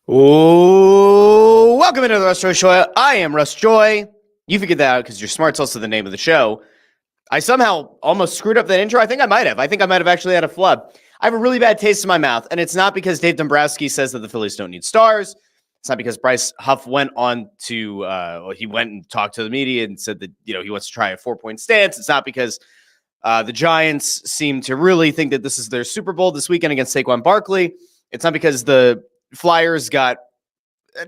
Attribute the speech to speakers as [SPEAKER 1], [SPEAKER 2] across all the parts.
[SPEAKER 1] Oh, welcome into the Russ Joy Show. I am Russ Joy. You figured that out because you're smart's also the name of the show. I somehow almost screwed up that intro. I think I might have actually had a flub. I have a really bad taste in my mouth, and it's not because Dave Dombrowski says that the Phillies don't need stars. It's not because Bryce Huff went on to he went and talked to the media and said that he wants to try a 4-point stance. It's not because the Giants seem to really think that this is their Super Bowl this weekend against Saquon Barkley. It's not because the Flyers got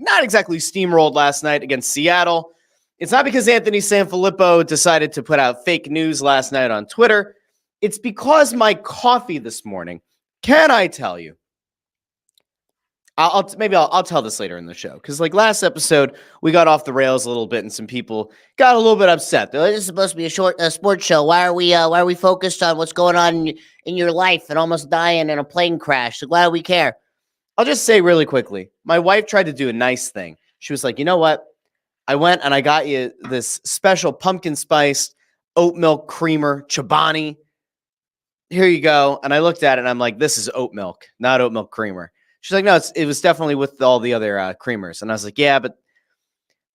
[SPEAKER 1] not exactly steamrolled last night against Seattle. It's not because Anthony Sanfilippo decided to put out fake news last night on Twitter. It's because my coffee this morning, can I tell you? I'll tell this later in the show because like last episode we got off the rails a little bit and some people got a little bit upset. They're like, "This is supposed to be a sports show. Why are we focused on what's going on in your life and almost dying in a plane crash? Like, why do we care?" I'll just say really quickly, my wife tried to do a nice thing. She was like, "You know what? I went and I got you this special pumpkin spiced oat milk creamer, Chobani. Here you go." And I looked at it and I'm like, "This is oat milk, not oat milk creamer." She's like, "No, it was definitely with all the other creamers." And I was like, "Yeah, but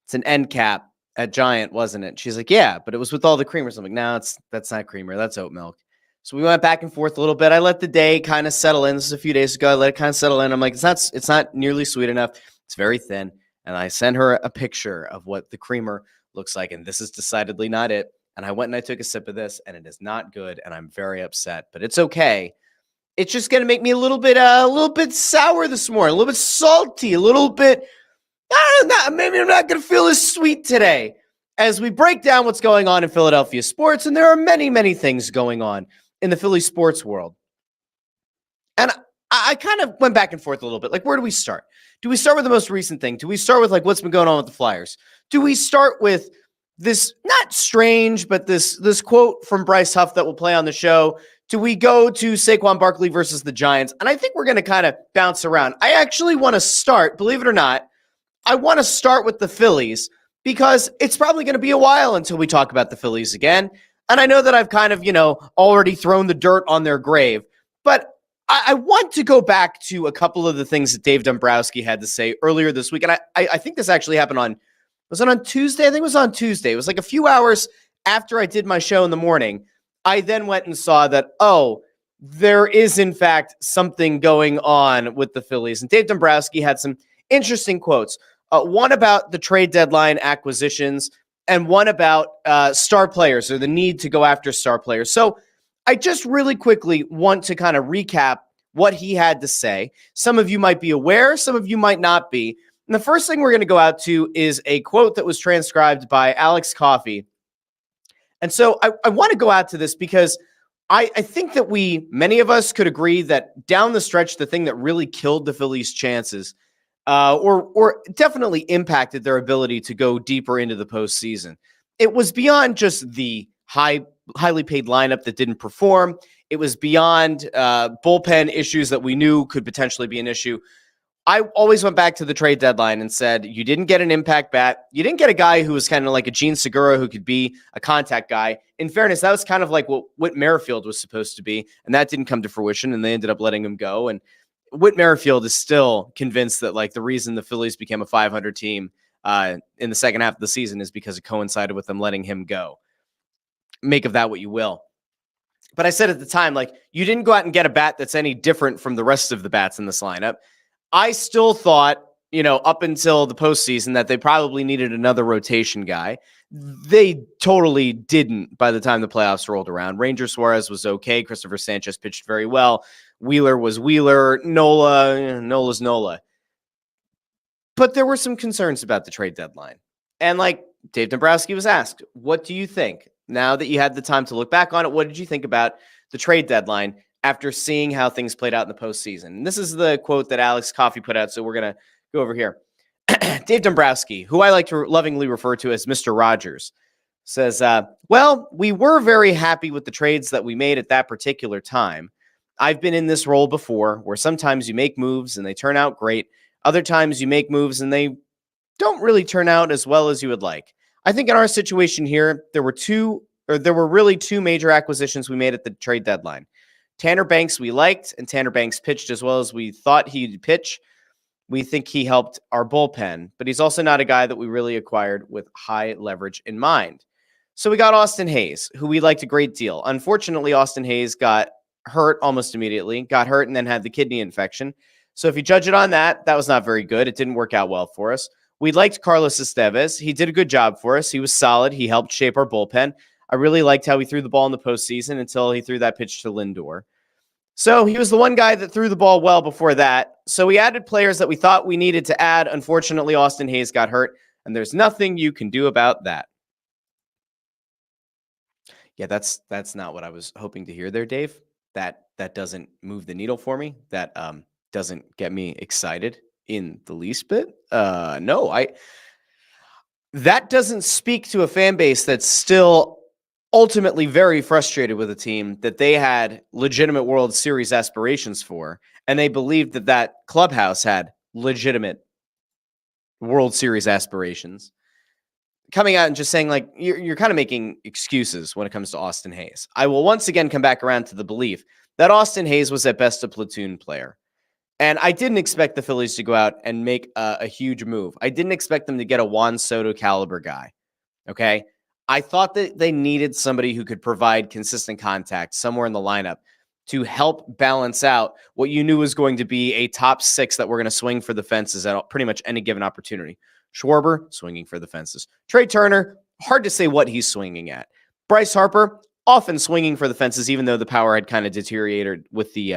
[SPEAKER 1] it's an end cap at Giant, wasn't it?" She's like, "Yeah, but it was with all the creamers." I'm like, "No, that's not creamer. That's oat milk." So we went back and forth a little bit. I let the day kind of settle in. This is a few days ago. I let it kind of settle in. I'm like, it's not nearly sweet enough. It's very thin. And I sent her a picture of what the creamer looks like. And this is decidedly not it. And I went and I took a sip of this and it is not good. And I'm very upset, but it's okay. It's just going to make me a little bit sour this morning, a little bit salty, a little bit, maybe I'm not going to feel as sweet today as we break down what's going on in Philadelphia sports. And there are many, many things going on in the Philly sports world. And I kind of went back and forth a little bit. Like, where do we start? Do we start with the most recent thing? Do we start with like what's been going on with the Flyers? Do we start with this not strange, but this quote from Bryce Huff that will play on the show? Do we go to Saquon Barkley versus the Giants? And I think we're going to kind of bounce around. I actually want to start, believe it or not, I want to start with the Phillies because it's probably going to be a while until we talk about the Phillies again. And I know that I've kind of, already thrown the dirt on their grave, but I want to go back to a couple of the things that Dave Dombrowski had to say earlier this week. And I think this actually happened was it on Tuesday? I think it was on Tuesday. It was like a few hours after I did my show in the morning. I then went and saw that, there is in fact something going on with the Phillies. And Dave Dombrowski had some interesting quotes. One about the trade deadline acquisitions and one about star players or the need to go after star players. So I just really quickly want to kind of recap what he had to say. Some of you might be aware, some of you might not be. And the first thing we're going to go out to is a quote that was transcribed by Alex Coffey. And so I want to go out to this because I think that many of us could agree that down the stretch, the thing that really killed the Phillies' chances or definitely impacted their ability to go deeper into the postseason, it was beyond just the highly paid lineup that didn't perform. It was beyond bullpen issues that we knew could potentially be an issue. I always went back to the trade deadline and said, you didn't get an impact bat. You didn't get a guy who was kind of like a Gene Segura who could be a contact guy. In fairness, that was kind of like what Whit Merrifield was supposed to be, and that didn't come to fruition, and they ended up letting him go. And Whit Merrifield is still convinced that like the reason the Phillies became a 500 team in the second half of the season is because it coincided with them letting him go. Make of that what you will. But I said at the time, like, you didn't go out and get a bat that's any different from the rest of the bats in this lineup. I still thought, up until the postseason that they probably needed another rotation guy. They totally didn't by the time the playoffs rolled around. Ranger Suarez was okay. Christopher Sanchez pitched very well. Wheeler was Wheeler. Nola's Nola. But there were some concerns about the trade deadline. And like Dave Dombrowski was asked, what do you think? Now that you had the time to look back on it, what did you think about the trade deadline after seeing how things played out in the postseason? And this is the quote that Alex Coffey put out, so we're going to go over here. Dave Dombrowski, who I like to lovingly refer to as Mr. Rogers, says, well, we were very happy with the trades that we made at that particular time. I've been in this role before where sometimes you make moves and they turn out great. Other times you make moves and they don't really turn out as well as you would like. I think in our situation here, there were really two major acquisitions we made at the trade deadline. Tanner Banks we liked, and Tanner Banks pitched as well as we thought he'd pitch. We think he helped our bullpen, but he's also not a guy that we really acquired with high leverage in mind. So we got Austin Hayes, who we liked a great deal. Unfortunately, Austin Hayes got hurt almost immediately, got hurt and then had the kidney infection. So if you judge it on that, that was not very good. It didn't work out well for us. We liked Carlos Estevez. He did a good job for us. He was solid. He helped shape our bullpen. I really liked how he threw the ball in the postseason until he threw that pitch to Lindor. So he was the one guy that threw the ball well before that. So we added players that we thought we needed to add. Unfortunately, Austin Hayes got hurt, and there's nothing you can do about that. Yeah, that's not what I was hoping to hear there, Dave. That doesn't move the needle for me. That doesn't get me excited in the least bit. No, that doesn't speak to a fan base that's still ultimately very frustrated with a team that they had legitimate World Series aspirations for, and they believed that that clubhouse had legitimate World Series aspirations. Coming out and just saying, like, you're kind of making excuses when it comes to Austin Hayes. I will once again come back around to the belief that Austin Hayes was at best a platoon player. And I didn't expect the Phillies to go out and make a huge move. I didn't expect them to get a Juan Soto caliber guy. Okay. I thought that they needed somebody who could provide consistent contact somewhere in the lineup to help balance out what you knew was going to be a top six that were going to swing for the fences at pretty much any given opportunity. Schwarber, swinging for the fences. Trey Turner, hard to say what he's swinging at. Bryce Harper, often swinging for the fences, even though the power had kind of deteriorated with the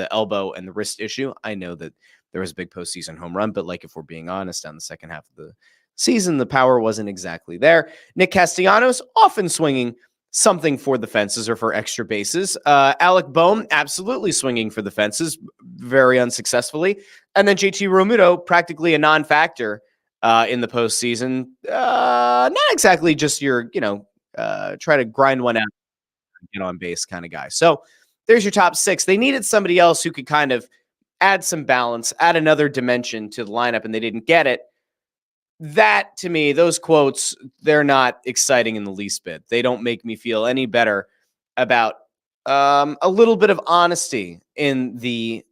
[SPEAKER 1] elbow and the wrist issue. I know that there was a big postseason home run, but like if we're being honest, down the second half of the season, the power wasn't exactly there. Nick Castellanos, often swinging something for the fences or for extra bases. Alec Bohm, absolutely swinging for the fences, very unsuccessfully. And then JT Realmuto, practically a non-factor in the postseason. Not exactly just your, try to grind one out, get on base kind of guy. So there's your top six. They needed somebody else who could kind of add some balance, add another dimension to the lineup, and they didn't get it. That, to me, those quotes, they're not exciting in the least bit. They don't make me feel any better about a little bit of honesty in the,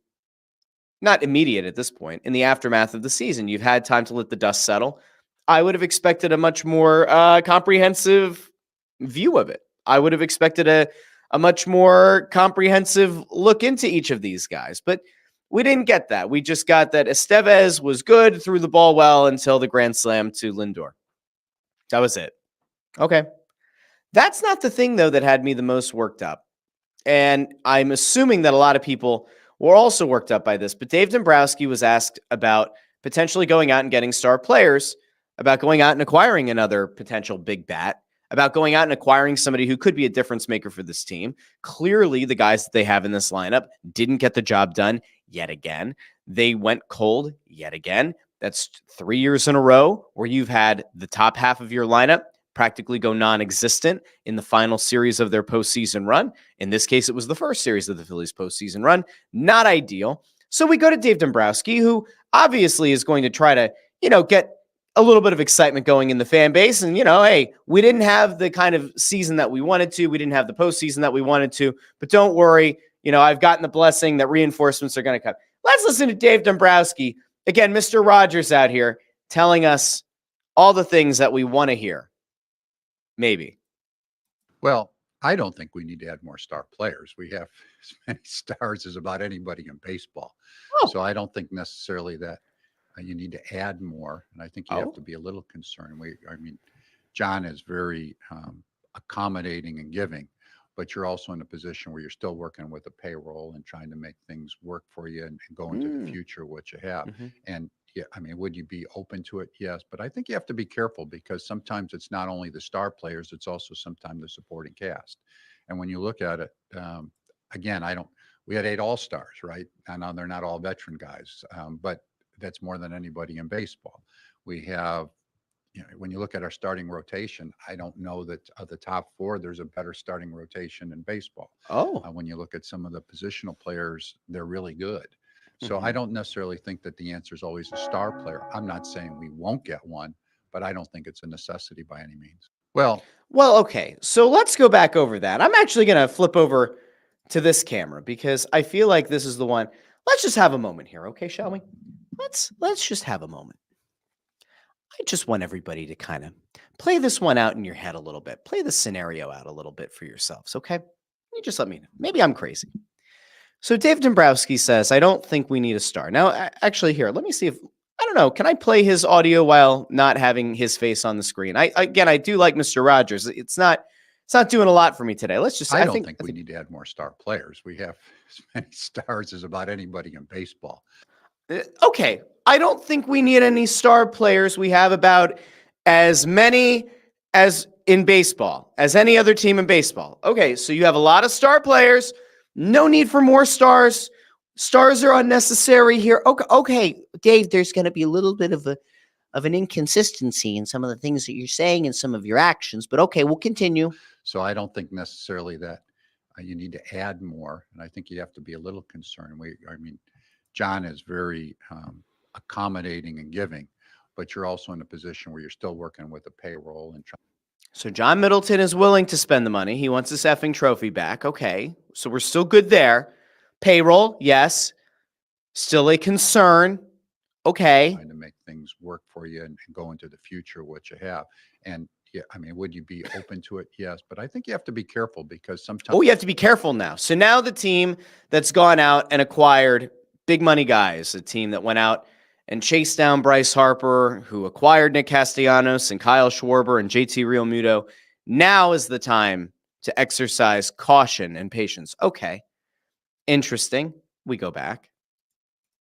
[SPEAKER 1] not immediate at this point, in the aftermath of the season. You've had time to let the dust settle. I would have expected a much more comprehensive view of it. I would have expected a much more comprehensive look into each of these guys, but we didn't get that. We just got that Estevez was good, threw the ball well until the grand slam to Lindor. That was it. Okay. That's not the thing, though, that had me the most worked up. And I'm assuming that a lot of people were also worked up by this, but Dave Dombrowski was asked about potentially going out and getting star players, about going out and acquiring another potential big bat, about going out and acquiring somebody who could be a difference maker for this team. Clearly, the guys that they have in this lineup didn't get the job done yet again. They went cold yet again. That's 3 years in a row where you've had the top half of your lineup practically go non-existent in the final series of their postseason run. In this case, it was the first series of the Phillies postseason run. Not ideal. So we go to Dave Dombrowski, who obviously is going to try to, get a little bit of excitement going in the fan base. And, hey, we didn't have the kind of season that we wanted to. We didn't have the postseason that we wanted to. But don't worry, I've gotten the blessing that reinforcements are going to come. Let's listen to Dave Dombrowski. Again, Mr. Rogers out here telling us all the things that we want to hear. Maybe.
[SPEAKER 2] Well, I don't think we need to add more star players. We have as many stars as about anybody in baseball. Oh. So I don't think necessarily that you need to add more. And I think you have to be a little concerned. John is very accommodating and giving, but you're also in a position where you're still working with a payroll and trying to make things work for you and go into the future, what you have. Mm-hmm. And would you be open to it? Yes. But I think you have to be careful because sometimes it's not only the star players, it's also sometimes the supporting cast. And when you look at it, we had 8 all-stars, right? I know they're not all veteran guys, but that's more than anybody in baseball. We have, when you look at our starting rotation, I don't know that of the top 4, there's a better starting rotation in baseball. When you look at some of the positional players, they're really good. So I don't necessarily think that the answer is always a star player. I'm not saying we won't get one, but I don't think it's a necessity by any means. Well,
[SPEAKER 1] okay. So let's go back over that. I'm actually going to flip over to this camera because I feel like this is the one. Let's just have a moment here. Okay, shall we? let's just have a moment. I just want everybody to kind of play this one out in your head a little bit. Play the scenario out a little bit for yourselves, okay? You just let me know. Maybe I'm crazy. So Dave Dombrowski says, I don't think we need a star. Now, actually, here, let me see if, I don't know, can I play his audio while not having his face on the screen? I do like Mr. Rogers. It's not doing a lot for me today. Let's just,
[SPEAKER 2] I don't think we need to add more star players. We have as many stars as about anybody in baseball.
[SPEAKER 1] Okay. I don't think we need any star players. We have about as many as in baseball, as any other team in baseball. Okay. So you have a lot of star players. No need for more stars. Stars are unnecessary here. Okay, Dave, there's going to be a little bit of an inconsistency in some of the things that you're saying and some of your actions, but okay, we'll continue.
[SPEAKER 2] So I don't think necessarily that you need to add more, and I think you have to be a little concerned. John is very accommodating and giving, but you're also in a position where you're still working with a payroll and.
[SPEAKER 1] So John Middleton is willing to spend the money. He wants his effing trophy back. Okay, so we're still good there. Payroll, yes. Still a concern. Okay.
[SPEAKER 2] Trying to make things work for you and go into the future, what you have. And yeah, would you be open to it? Yes. But I think you have to be careful because sometimes.
[SPEAKER 1] Oh, you have to be careful now. So now the team that's gone out and acquired big money guys, a team that went out and chased down Bryce Harper, who acquired Nick Castellanos and Kyle Schwarber and JT Realmuto. Now is the time to exercise caution and patience. Okay. Interesting. We go back.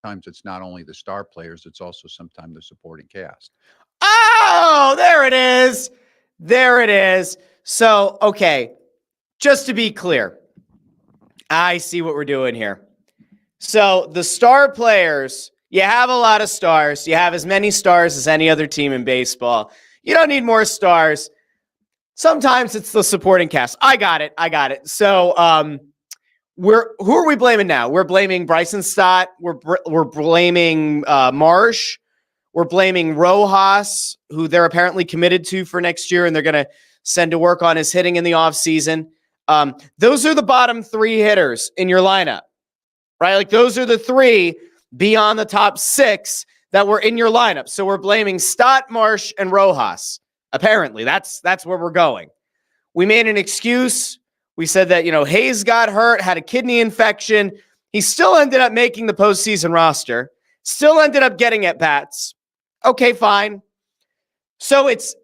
[SPEAKER 2] Sometimes it's not only the star players, it's also sometimes the supporting cast.
[SPEAKER 1] Oh, there it is. There it is. So, okay. Just to be clear, I see what we're doing here. So the star players, you have a lot of stars. You have as many stars as any other team in baseball. You don't need more stars. Sometimes it's the supporting cast. I got it. So who are we blaming now? We're blaming Bryson Stott. We're blaming Marsh. We're blaming Rojas, who they're apparently committed to for next year, and they're going to send to work on his hitting in the offseason. Those are the bottom three hitters in your lineup, right? Like those are the three beyond the top six that were in your lineup. So we're blaming Stott, Marsh, and Rojas. Apparently, that's where we're going. We made an excuse. We said that, Hayes got hurt, had a kidney infection. He still ended up making the postseason roster, still ended up getting at bats. Okay, fine. So it's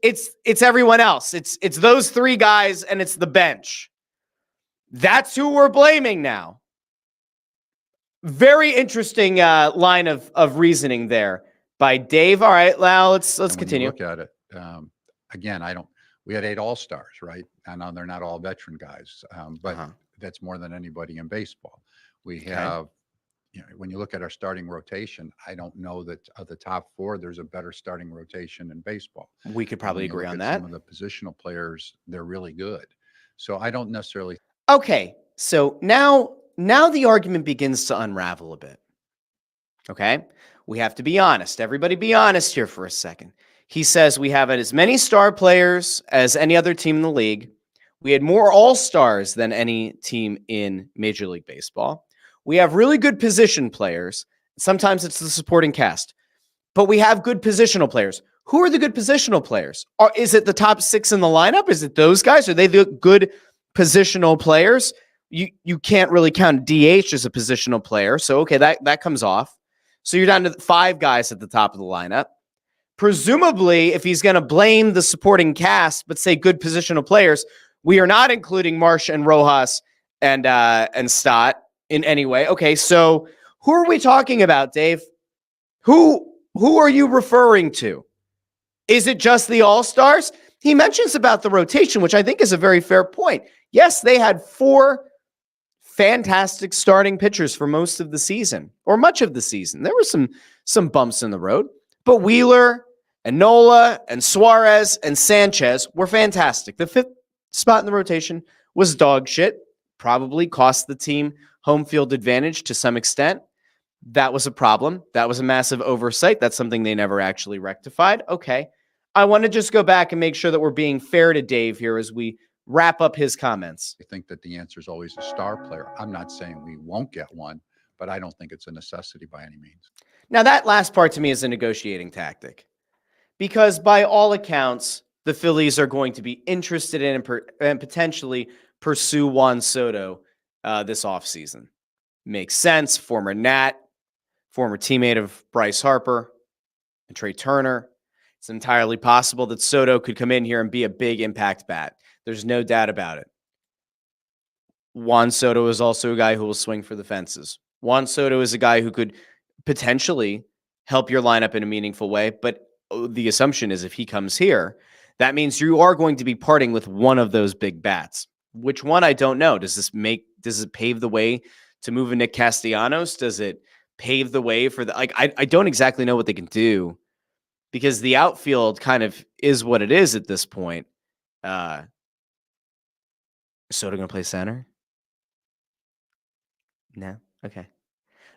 [SPEAKER 1] everyone else. It's those three guys and it's the bench. That's who we're blaming now. Very interesting line of reasoning there by Dave. All right, now let's continue.
[SPEAKER 2] Look at it. Again, we had 8 all-stars, right? I know they're not all veteran guys, but that's more than anybody in baseball. We have, when you look at our starting rotation, I don't know that of the top 4, there's a better starting rotation in baseball.
[SPEAKER 1] We could probably agree on that.
[SPEAKER 2] Some of the positional players, they're really good. So I don't necessarily.
[SPEAKER 1] Okay, so now the argument begins to unravel a bit. Okay, we have to be honest. Everybody be honest here for a second. He says we have as many star players as any other team in the league. We had more all-stars than any team in Major League Baseball. We have really good position players. Sometimes it's the supporting cast. But we have good positional players. Who are the good positional players? Is it the top 6 in the lineup? Is it those guys? Are they the good positional players? You can't really count DH as a positional player. So, okay, that comes off. So you're down to 5 guys at the top of the lineup. Presumably, if he's going to blame the supporting cast, but say good positional players, we are not including Marsh and Rojas and Stott in any way. Okay, so who are we talking about, Dave? Who are you referring to? Is it just the all-stars? He mentions about the rotation, which I think is a very fair point. Yes, they had 4 fantastic starting pitchers for most of the season, or much of the season. There were some bumps in the road, but Wheeler and Nola and Suarez and Sanchez were fantastic. The 5th spot in the rotation was dog shit. Probably cost the team home field advantage to some extent. That was a problem. That was a massive oversight. That's something they never actually rectified. Okay. I want to just go back and make sure that we're being fair to Dave here as we wrap up his comments.
[SPEAKER 2] I think that the answer is always a star player. I'm not saying we won't get one, but I don't think it's a necessity by any means.
[SPEAKER 1] Now, that last part to me is a negotiating tactic because by all accounts, the Phillies are going to be interested in and potentially pursue Juan Soto this offseason. Makes sense. Former Nat, former teammate of Bryce Harper and Trey Turner. It's entirely possible that Soto could come in here and be a big impact bat. There's no doubt about it. Juan Soto is also a guy who will swing for the fences. Juan Soto is a guy who could potentially help your lineup in a meaningful way, but the assumption is if he comes here, that means you are going to be parting with one of those big bats. Which one, I don't know. Does it pave the way to move a Nick Castellanos? Does it pave the way for I don't exactly know what they can do because the outfield kind of is what it is at this point. Is Soto going to play center? No? Okay.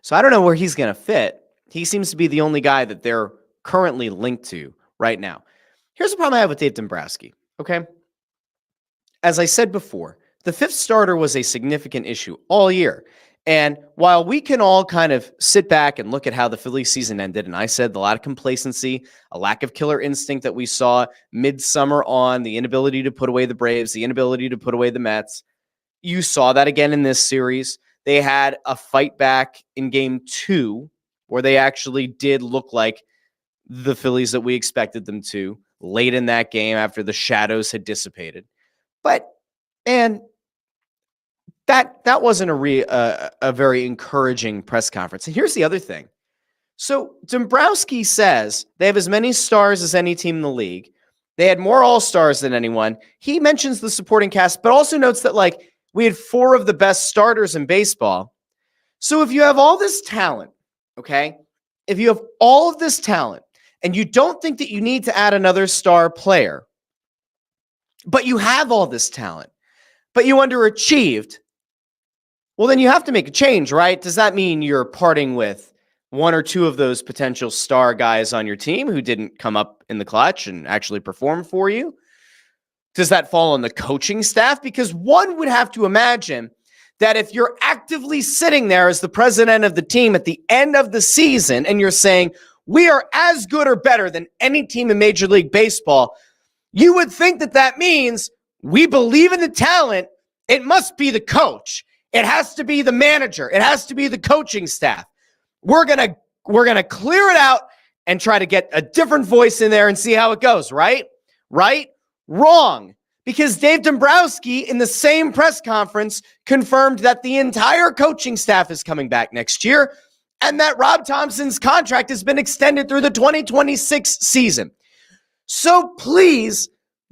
[SPEAKER 1] So I don't know where he's going to fit. He seems to be the only guy that they're currently linked to right now. Here's the problem I have with Dave Dombrowski, okay? As I said before, the fifth starter was a significant issue all year. And while we can all kind of sit back and look at how the Phillies season ended, and I said a lot of complacency, a lack of killer instinct that we saw midsummer on, the inability to put away the Braves, the inability to put away the Mets, you saw that again in this series. They had a fight back in game 2 where they actually did look like the Phillies that we expected them to late in that game after the shadows had dissipated. But, man, that wasn't a very encouraging press conference. And here's the other thing. So Dombrowski says they have as many stars as any team in the league. They had more all-stars than anyone. He mentions the supporting cast, but also notes that, we had 4 of the best starters in baseball. So if you have all this talent, okay, if you have all of this talent and you don't think that you need to add another star player, but you have all this talent, but you underachieved, well, then you have to make a change, right? Does that mean you're parting with 1 or 2 of those potential star guys on your team who didn't come up in the clutch and actually perform for you? Does that fall on the coaching staff? Because one would have to imagine that if you're actively sitting there as the president of the team at the end of the season and you're saying, we are as good or better than any team in Major League Baseball, you would think that that means we believe in the talent. It must be the coach. It has to be the manager. It has to be the coaching staff. We're gonna clear it out and try to get a different voice in there and see how it goes, right? Right? Wrong. Because Dave Dombrowski in the same press conference confirmed that the entire coaching staff is coming back next year and that Rob Thompson's contract has been extended through the 2026 season. So please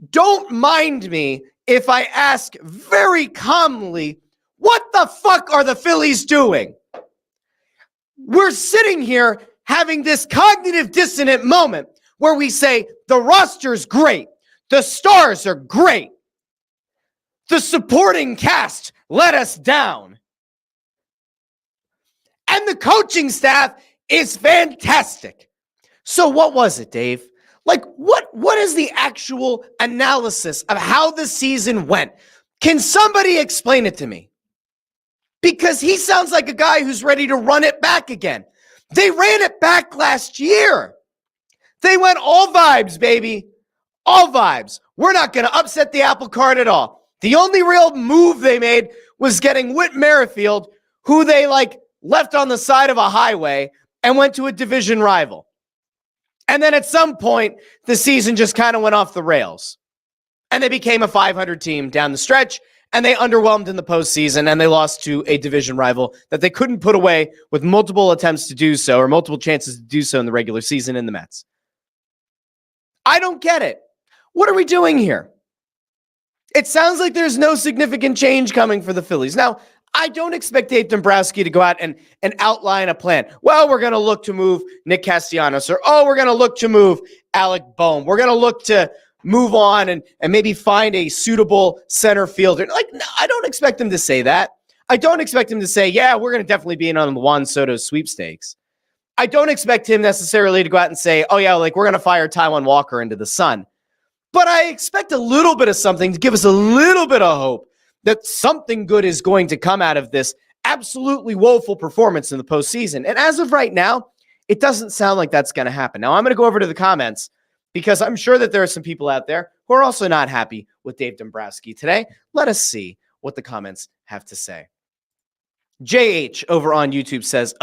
[SPEAKER 1] don't mind me if I ask very calmly, what the fuck are the Phillies doing? We're sitting here having this cognitive dissonant moment where we say the roster's great. The stars are great. The supporting cast let us down. And the coaching staff is fantastic. So what was it, Dave? What is the actual analysis of how the season went? Can somebody explain it to me? Because he sounds like a guy who's ready to run it back again. They ran it back last year. They went all vibes, baby. All vibes. We're not going to upset the apple cart at all. The only real move they made was getting Whit Merrifield, who they left on the side of a highway and went to a division rival. And then at some point, the season just kind of went off the rails. And they became a 500 team down the stretch, and they underwhelmed in the postseason, and they lost to a division rival that they couldn't put away with multiple attempts to do so or multiple chances to do so in the regular season in the Mets. I don't get it. What are we doing here? It sounds like there's no significant change coming for the Phillies. Now, I don't expect Dave Dombrowski to go out and outline a plan. Well, we're going to look to move Nick Castellanos, or, we're going to look to move Alec Boehm. We're going to look to move on and maybe find a suitable center fielder. No, I don't expect him to say that. I don't expect him to say, yeah, we're going to definitely be in on the Juan Soto sweepstakes. I don't expect him necessarily to go out and say, oh, yeah, we're going to fire Taijuan Walker into the sun. But I expect a little bit of something to give us a little bit of hope that something good is going to come out of this absolutely woeful performance in the postseason. And as of right now, It doesn't sound like that's going to happen. Now, I'm going to go over to the comments because I'm sure that there are some people out there who are also not happy with Dave Dombrowski today. Let us see what the comments have to say. JH over on YouTube says,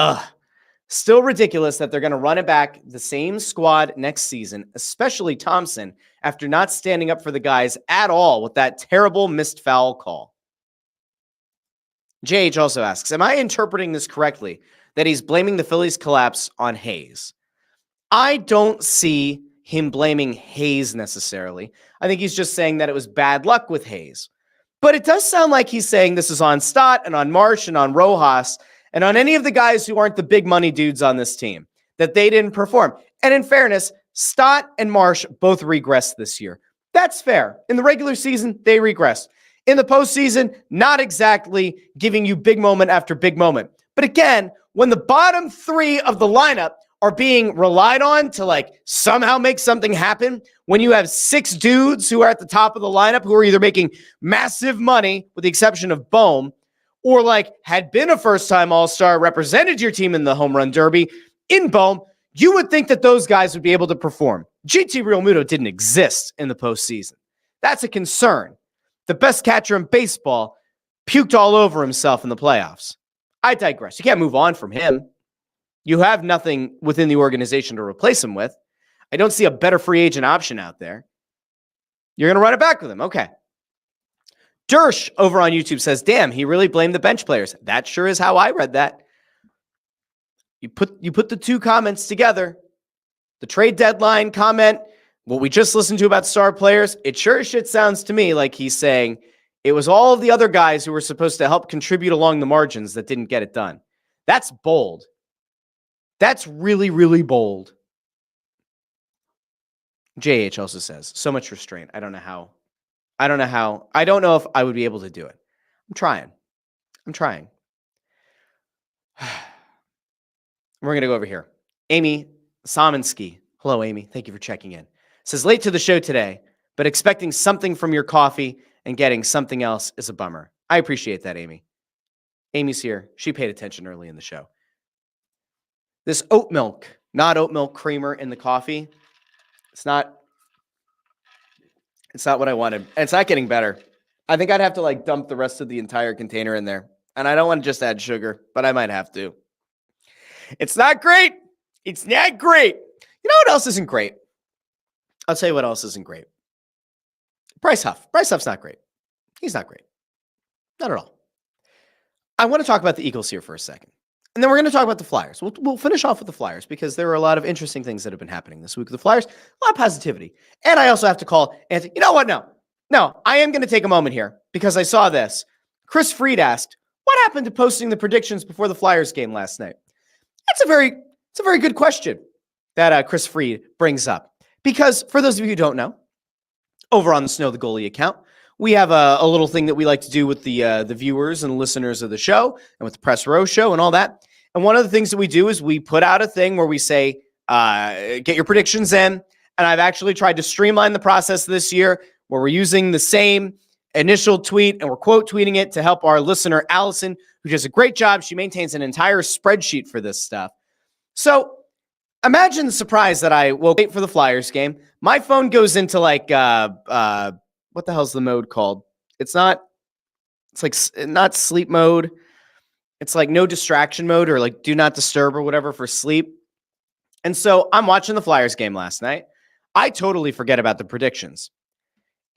[SPEAKER 1] still ridiculous that they're going to run it back the same squad next season, especially Thompson, after not standing up for the guys at all with that terrible missed foul call. JH also asks, am I interpreting this correctly, that he's blaming the Phillies' collapse on Hayes? I don't see him blaming Hayes necessarily. I think he's just saying that it was bad luck with Hayes. But it does sound like he's saying this is on Stott and on Marsh and on Rojas and on any of the guys who aren't the big money dudes on this team, that they didn't perform. And in fairness, Stott and Marsh both regressed this year. That's fair. In the regular season, they regressed. In the postseason, not exactly giving you big moment after big moment. But again, when the bottom three of the lineup are being relied on to like somehow make something happen, when you have six dudes who are at the top of the lineup who are either making massive money, with the exception of Bohm, or like had been a first-time All-Star, represented your team in the home run derby in Bohm, you would think that those guys would be able to perform. GT Realmuto didn't exist in the postseason. That's a concern. The best catcher in baseball puked all over himself in the playoffs. I digress. You can't move on from him. You have nothing within the organization to replace him with. I don't see a better free agent option out there. You're going to run it back with him. Okay. Dersh over on YouTube says, damn, he really blamed the bench players. That sure is how I read that. You put the two comments together. The trade deadline comment, what we just listened to about star players, it sure as shit sounds to me like he's saying it was all of the other guys who were supposed to help contribute along the margins that didn't get it done. That's bold. That's really, really bold. JH also says, so much restraint. I don't know if I would be able to do it. I'm trying. We're going to go over here. Amy Samansky. Hello, Amy. Thank you for checking in. Says, late to the show today, but expecting something from your coffee and getting something else is a bummer. I appreciate that, Amy. Amy's here. She paid attention early in the show. This oat milk, not oat milk creamer in the coffee. It's not what I wanted. And it's not getting better. I think I'd have to like dump the rest of the entire container in there. And I don't want to just add sugar, but I might have to. It's not great. It's not great. You know what else isn't great? I'll tell you what else isn't great. Bryce Huff. Bryce Huff's not great. He's not great. Not at all. I want to talk about the Eagles here for a second. And then we're going to talk about the Flyers. We'll finish off with the Flyers because there are a lot of interesting things that have been happening this week with the Flyers. A lot of positivity. And I also have to call Anthony. You know what? No, I am going to take a moment here because I saw this. Chris Freed asked, what happened to posting the predictions before the Flyers game last night? It's a very good question that Chris Freed brings up. Because for those of you who don't know, over on the Snow the Goalie account, we have a little thing that we like to do with the viewers and listeners of the show and with the Press Row show and all that. And one of the things that we do is we put out a thing where we say, get your predictions in. And I've actually tried to streamline the process this year where we're using the same initial tweet and we're quote tweeting it to help our listener, Allison, who does a great job. She maintains an entire spreadsheet for this stuff. So imagine the surprise that I woke up for the Flyers game. My phone goes into like, what the hell's the mode called? It's not sleep mode. It's like no distraction mode or like do not disturb or whatever for sleep. And so I'm watching the Flyers game last night. I totally forget about the predictions.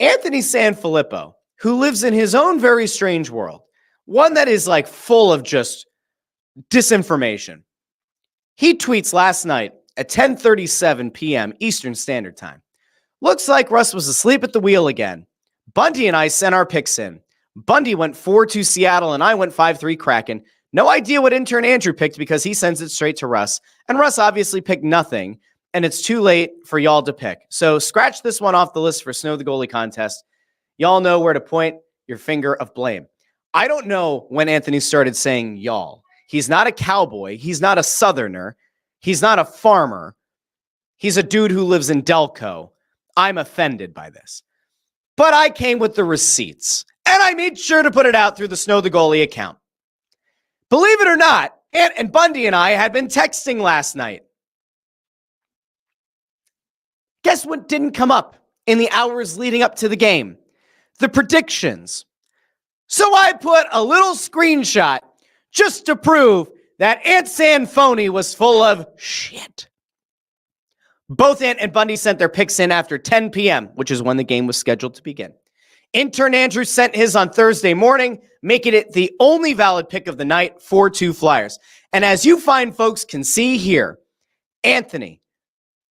[SPEAKER 1] Anthony Sanfilippo, who lives in his own very strange world, one that is like full of just disinformation. He tweets last night at 10:37 p.m. Eastern Standard Time. Looks like Russ was asleep at the wheel again. Bundy and I sent our picks in. Bundy went 4-2 Seattle and I went 5-3 Kraken. No idea what intern Andrew picked because he sends it straight to Russ. And Russ obviously picked nothing. And it's too late for y'all to pick. So scratch this one off the list for Snow the Goalie contest. Y'all know where to point your finger of blame. I don't know when Anthony started saying y'all. He's not a cowboy. He's not a southerner. He's not a farmer. He's a dude who lives in Delco. I'm offended by this. But I came with the receipts, and I made sure to put it out through the Snow the Goalie account. Believe it or not, and Bundy and I had been texting last night. Guess what didn't come up in the hours leading up to the game? The predictions. So I put a little screenshot just to prove that Ant Sanfoni was full of shit. Both Ant and Bundy sent their picks in after 10 p.m., which is when the game was scheduled to begin. Intern Andrew sent his on Thursday morning, making it the only valid pick of the night for 2 Flyers. And as you fine folks can see here, Anthony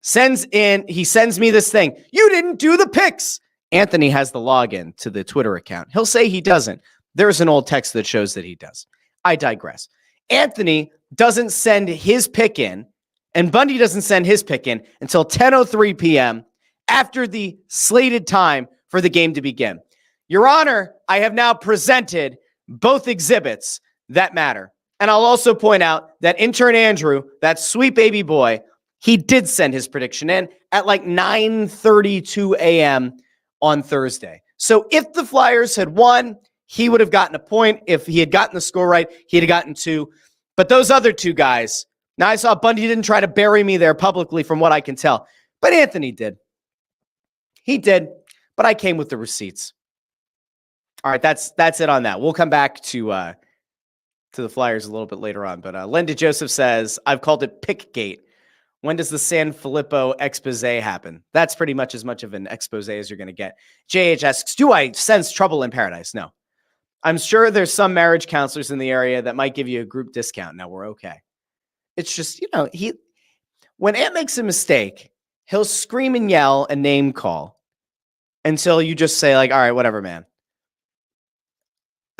[SPEAKER 1] sends me this thing. You didn't do the picks. Anthony has the login to the Twitter account. He'll say he doesn't. There's an old text that shows that he does. I digress. Anthony doesn't send his pick in, and Bundy doesn't send his pick in until 10:03 p.m. after the slated time for the game to begin. Your Honor, I have now presented both exhibits that matter. And I'll also point out that intern Andrew, that sweet baby boy, he did send his prediction in at like 9:32 a.m. on Thursday. So if the Flyers had won, he would have gotten a point. If he had gotten the score right, he'd have gotten 2. But those other 2 guys, now I saw Bundy didn't try to bury me there publicly from what I can tell. But Anthony did. He did, but I came with the receipts. All right, that's it on that. We'll come back to the Flyers a little bit later on. But Linda Joseph says, I've called it Pickgate. When does the San Filippo expose happen? That's pretty much as much of an expose as you're going to get. JH asks, do I sense trouble in paradise? No. I'm sure there's some marriage counselors in the area that might give you a group discount. Now we're okay. It's just, when Ant makes a mistake, he'll scream and yell and name call until you just say like, all right, whatever, man.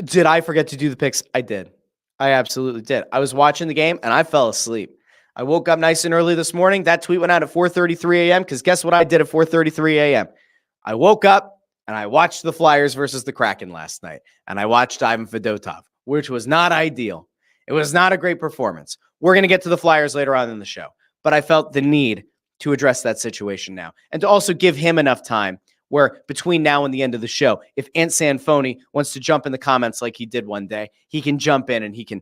[SPEAKER 1] Did I forget to do the picks? I did. I absolutely did. I was watching the game and I fell asleep. I woke up nice and early this morning. That tweet went out at 4:33 a.m. because guess what I did at 4:33 a.m.? I woke up and I watched the Flyers versus the Kraken last night. And I watched Ivan Fedotov, which was not ideal. It was not a great performance. We're going to get to the Flyers later on in the show. But I felt the need to address that situation now and to also give him enough time where between now and the end of the show, if Ant Sanfoni wants to jump in the comments like he did one day, he can jump in and he can,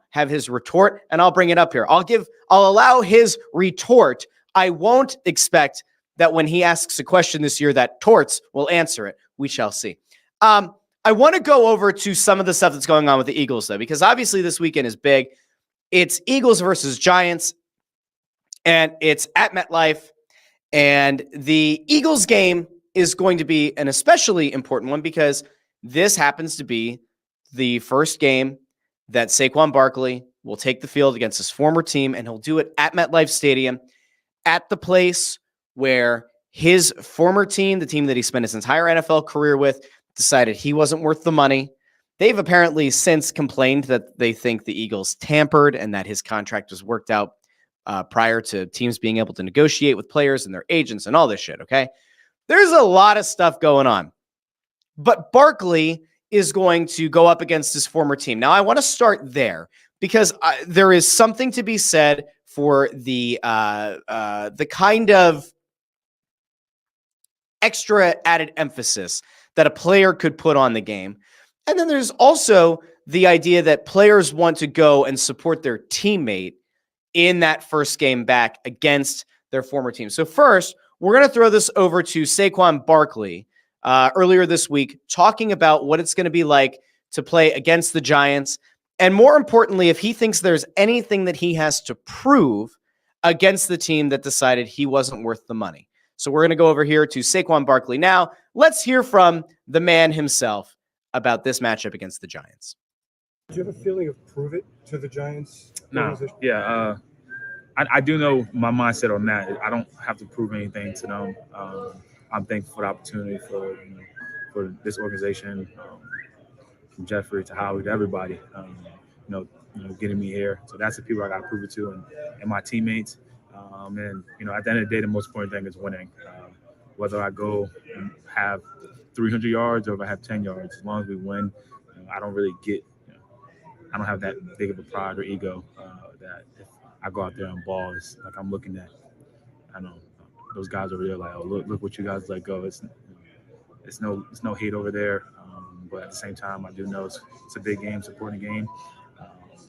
[SPEAKER 1] have his retort, and I'll bring it up here. I'll allow his retort. I won't expect that when he asks a question this year that Torts will answer it. We shall see. I want to go over to some of the stuff that's going on with the Eagles, though, because obviously this weekend is big. It's Eagles versus Giants, and it's at MetLife, and the Eagles game is going to be an especially important one because this happens to be the first game that Saquon Barkley will take the field against his former team, and he'll do it at MetLife Stadium, at the place where his former team, the team that he spent his entire NFL career with, decided he wasn't worth the money. They've apparently since complained that they think the Eagles tampered and that his contract was worked out prior to teams being able to negotiate with players and their agents and all this shit, okay? There's a lot of stuff going on. But Barkley is going to go up against his former team. Now, I want to start there because there is something to be said for the kind of extra added emphasis that a player could put on the game. And then there's also the idea that players want to go and support their teammate in that first game back against their former team. So first, we're going to throw this over to Saquon Barkley earlier this week, talking about what it's going to be like to play against the Giants. And more importantly, if he thinks there's anything that he has to prove against the team that decided he wasn't worth the money. So we're going to go over here to Saquon Barkley now. Let's hear from the man himself about this matchup against the Giants.
[SPEAKER 3] Do you have a feeling of prove it to the Giants?
[SPEAKER 4] No. Yeah. I do know my mindset on that. I don't have to prove anything to them. I'm thankful for the opportunity for this organization, from Jeffrey to Howie to everybody, getting me here. So that's the people I got to prove it to and my teammates. And at the end of the day, the most important thing is winning. Whether I go and have 300 yards or if I have 10 yards, as long as we win, I don't really I don't have that big of a pride or ego that if I go out there and ball, it's like I'm looking at, I know those guys over there like, oh, look what you guys let go. It's no hate over there, but at the same time, I do know it's a big game, it's an important game.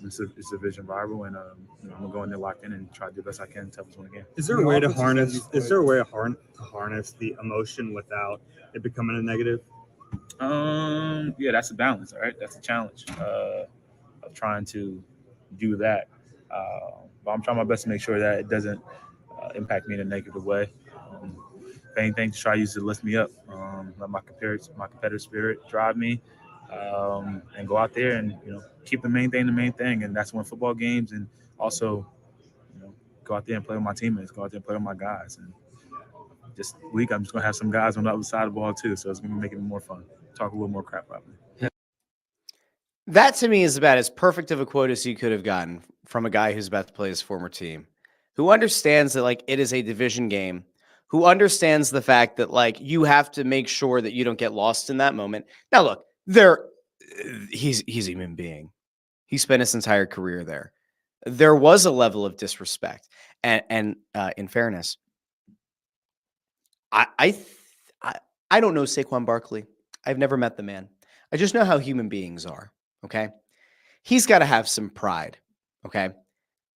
[SPEAKER 4] it's division rival, and I'm gonna go in there locked in and try to do the best I can to help us win again.
[SPEAKER 3] Is there a way to harness? Is there a way to harness the emotion without it becoming a negative?
[SPEAKER 4] Yeah, that's a balance. All right, that's a challenge of trying to do that. But I'm trying my best to make sure that it doesn't impact me in a negative way. If anything, to try to use it to lift me up. Let my competitive spirit drive me, and go out there and keep the main thing, and that's win football games, and also go out there and play with my teammates, go out there and play with my guys, and this week I'm just gonna have some guys on the other side of the ball too, so it's gonna be making it more fun. Talk a little more crap about me.
[SPEAKER 1] That to me is about as perfect of a quote as you could have gotten from a guy who's about to play his former team, who understands that like it is a division game, who understands the fact that like you have to make sure that you don't get lost in that moment. Now look, he's a human being. He spent his entire career there. There was a level of disrespect, and in fairness, I don't know Saquon Barkley. I've never met the man. I just know how human beings are. Okay. He's got to have some pride. Okay.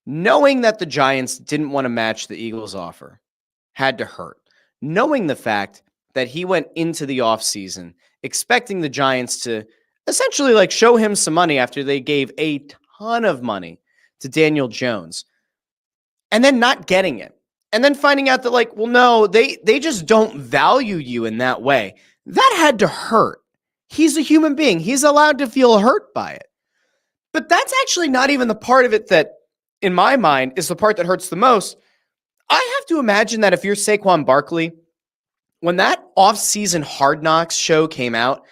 [SPEAKER 1] Knowing that the Giants didn't want to match the Eagles' offer had to hurt. Knowing the fact that he went into the offseason expecting the Giants to essentially like show him some money after they gave a ton of money to Daniel Jones, and then not getting it. And then finding out that like, well, no, they just don't value you in that way. That had to hurt. He's a human being. He's allowed to feel hurt by it. But that's actually not even the part of it that, in my mind, is the part that hurts the most. I have to imagine that if you're Saquon Barkley, when that off-season Hard Knocks show came out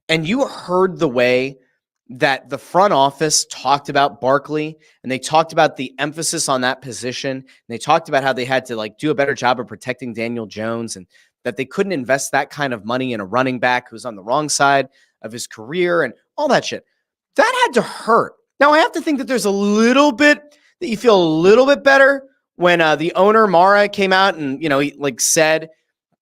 [SPEAKER 1] and you heard the way that the front office talked about Barkley and they talked about the emphasis on that position and they talked about how they had to like do a better job of protecting Daniel Jones and that they couldn't invest that kind of money in a running back who's on the wrong side of his career and all that shit. That had to hurt. Now, I have to think that there's a little bit that you feel a little bit better when the owner, Mara, came out and, he like said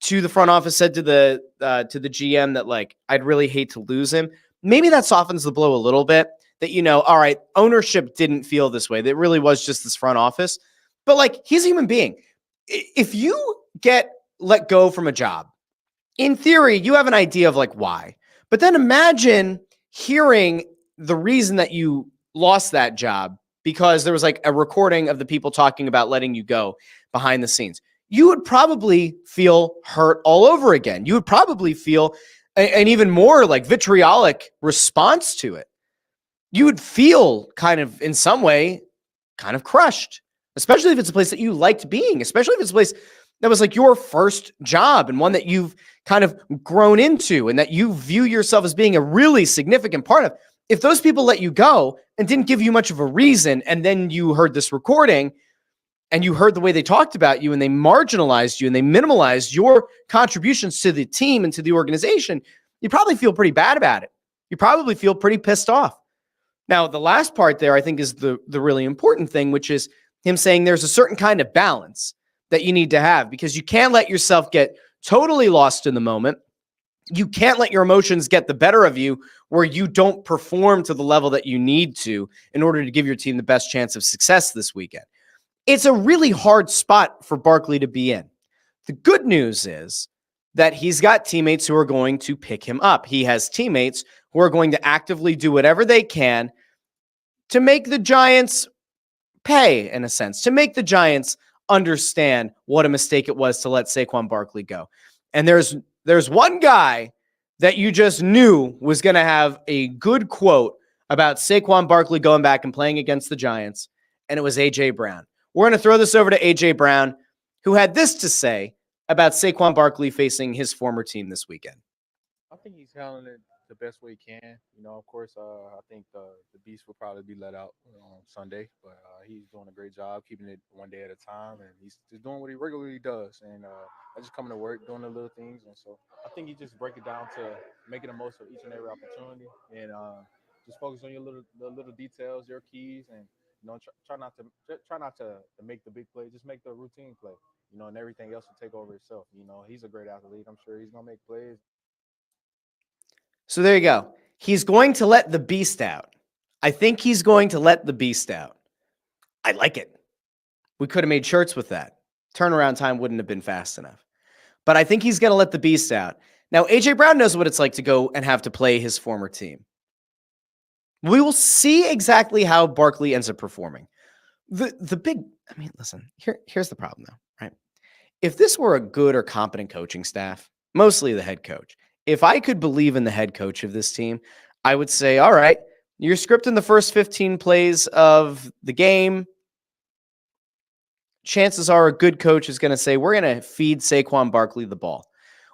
[SPEAKER 1] to the front office, said to the GM that like, I'd really hate to lose him. Maybe that softens the blow a little bit that, all right, ownership didn't feel this way. That really was just this front office. But like, he's a human being. If you get let go from a job, in theory, you have an idea of like why. But then imagine hearing the reason that you lost that job because there was like a recording of the people talking about letting you go behind the scenes. You would probably feel hurt all over again. You would probably feel an even more like vitriolic response to it. You would feel kind of in some way kind of crushed, especially if it's a place that you liked being, especially if it's a place that was like your first job and one that you've kind of grown into and that you view yourself as being a really significant part of. If those people let you go and didn't give you much of a reason, and then you heard this recording and you heard the way they talked about you and they marginalized you and they minimalized your contributions to the team and to the organization, you probably feel pretty bad about it. You probably feel pretty pissed off. Now, the last part there, I think, is the really important thing, which is him saying there's a certain kind of balance that you need to have because you can't let yourself get totally lost in the moment. You can't let your emotions get the better of you where you don't perform to the level that you need to in order to give your team the best chance of success this weekend. It's a really hard spot for Barkley to be in. The good news is that he's got teammates who are going to pick him up. He has teammates who are going to actively do whatever they can to make the Giants pay, in a sense, to make the Giants understand what a mistake it was to let Saquon Barkley go. And there's one guy that you just knew was going to have a good quote about Saquon Barkley going back and playing against the Giants, and it was A.J. Brown. We're going to throw this over to A.J. Brown, who had this to say about Saquon Barkley facing his former team this weekend.
[SPEAKER 5] I think he's handling it the best way he can. Of course, I think the beast will probably be let out on Sunday, but he's doing a great job keeping it one day at a time, and he's just doing what he regularly does. And I just coming to work, doing the little things, and so I think you just break it down to making the most of each and every opportunity, and just focus on the little details, your keys, and try not to make the big play, just make the routine play, and everything else will take over itself. He's a great athlete. I'm sure he's gonna make plays.
[SPEAKER 1] So there you go. He's going to let the beast out. I think he's going to let the beast out. I like it. We could have made shirts with that. Turnaround time wouldn't have been fast enough. But I think he's going to let the beast out. Now, AJ Brown knows what it's like to go and have to play his former team. We will see exactly how Barkley ends up performing. Listen, here's the problem though, right? If this were a good or competent coaching staff, mostly the head coach, if I could believe in the head coach of this team, I would say, all right, you're scripting the first 15 plays of the game. Chances are a good coach is going to say, we're going to feed Saquon Barkley the ball.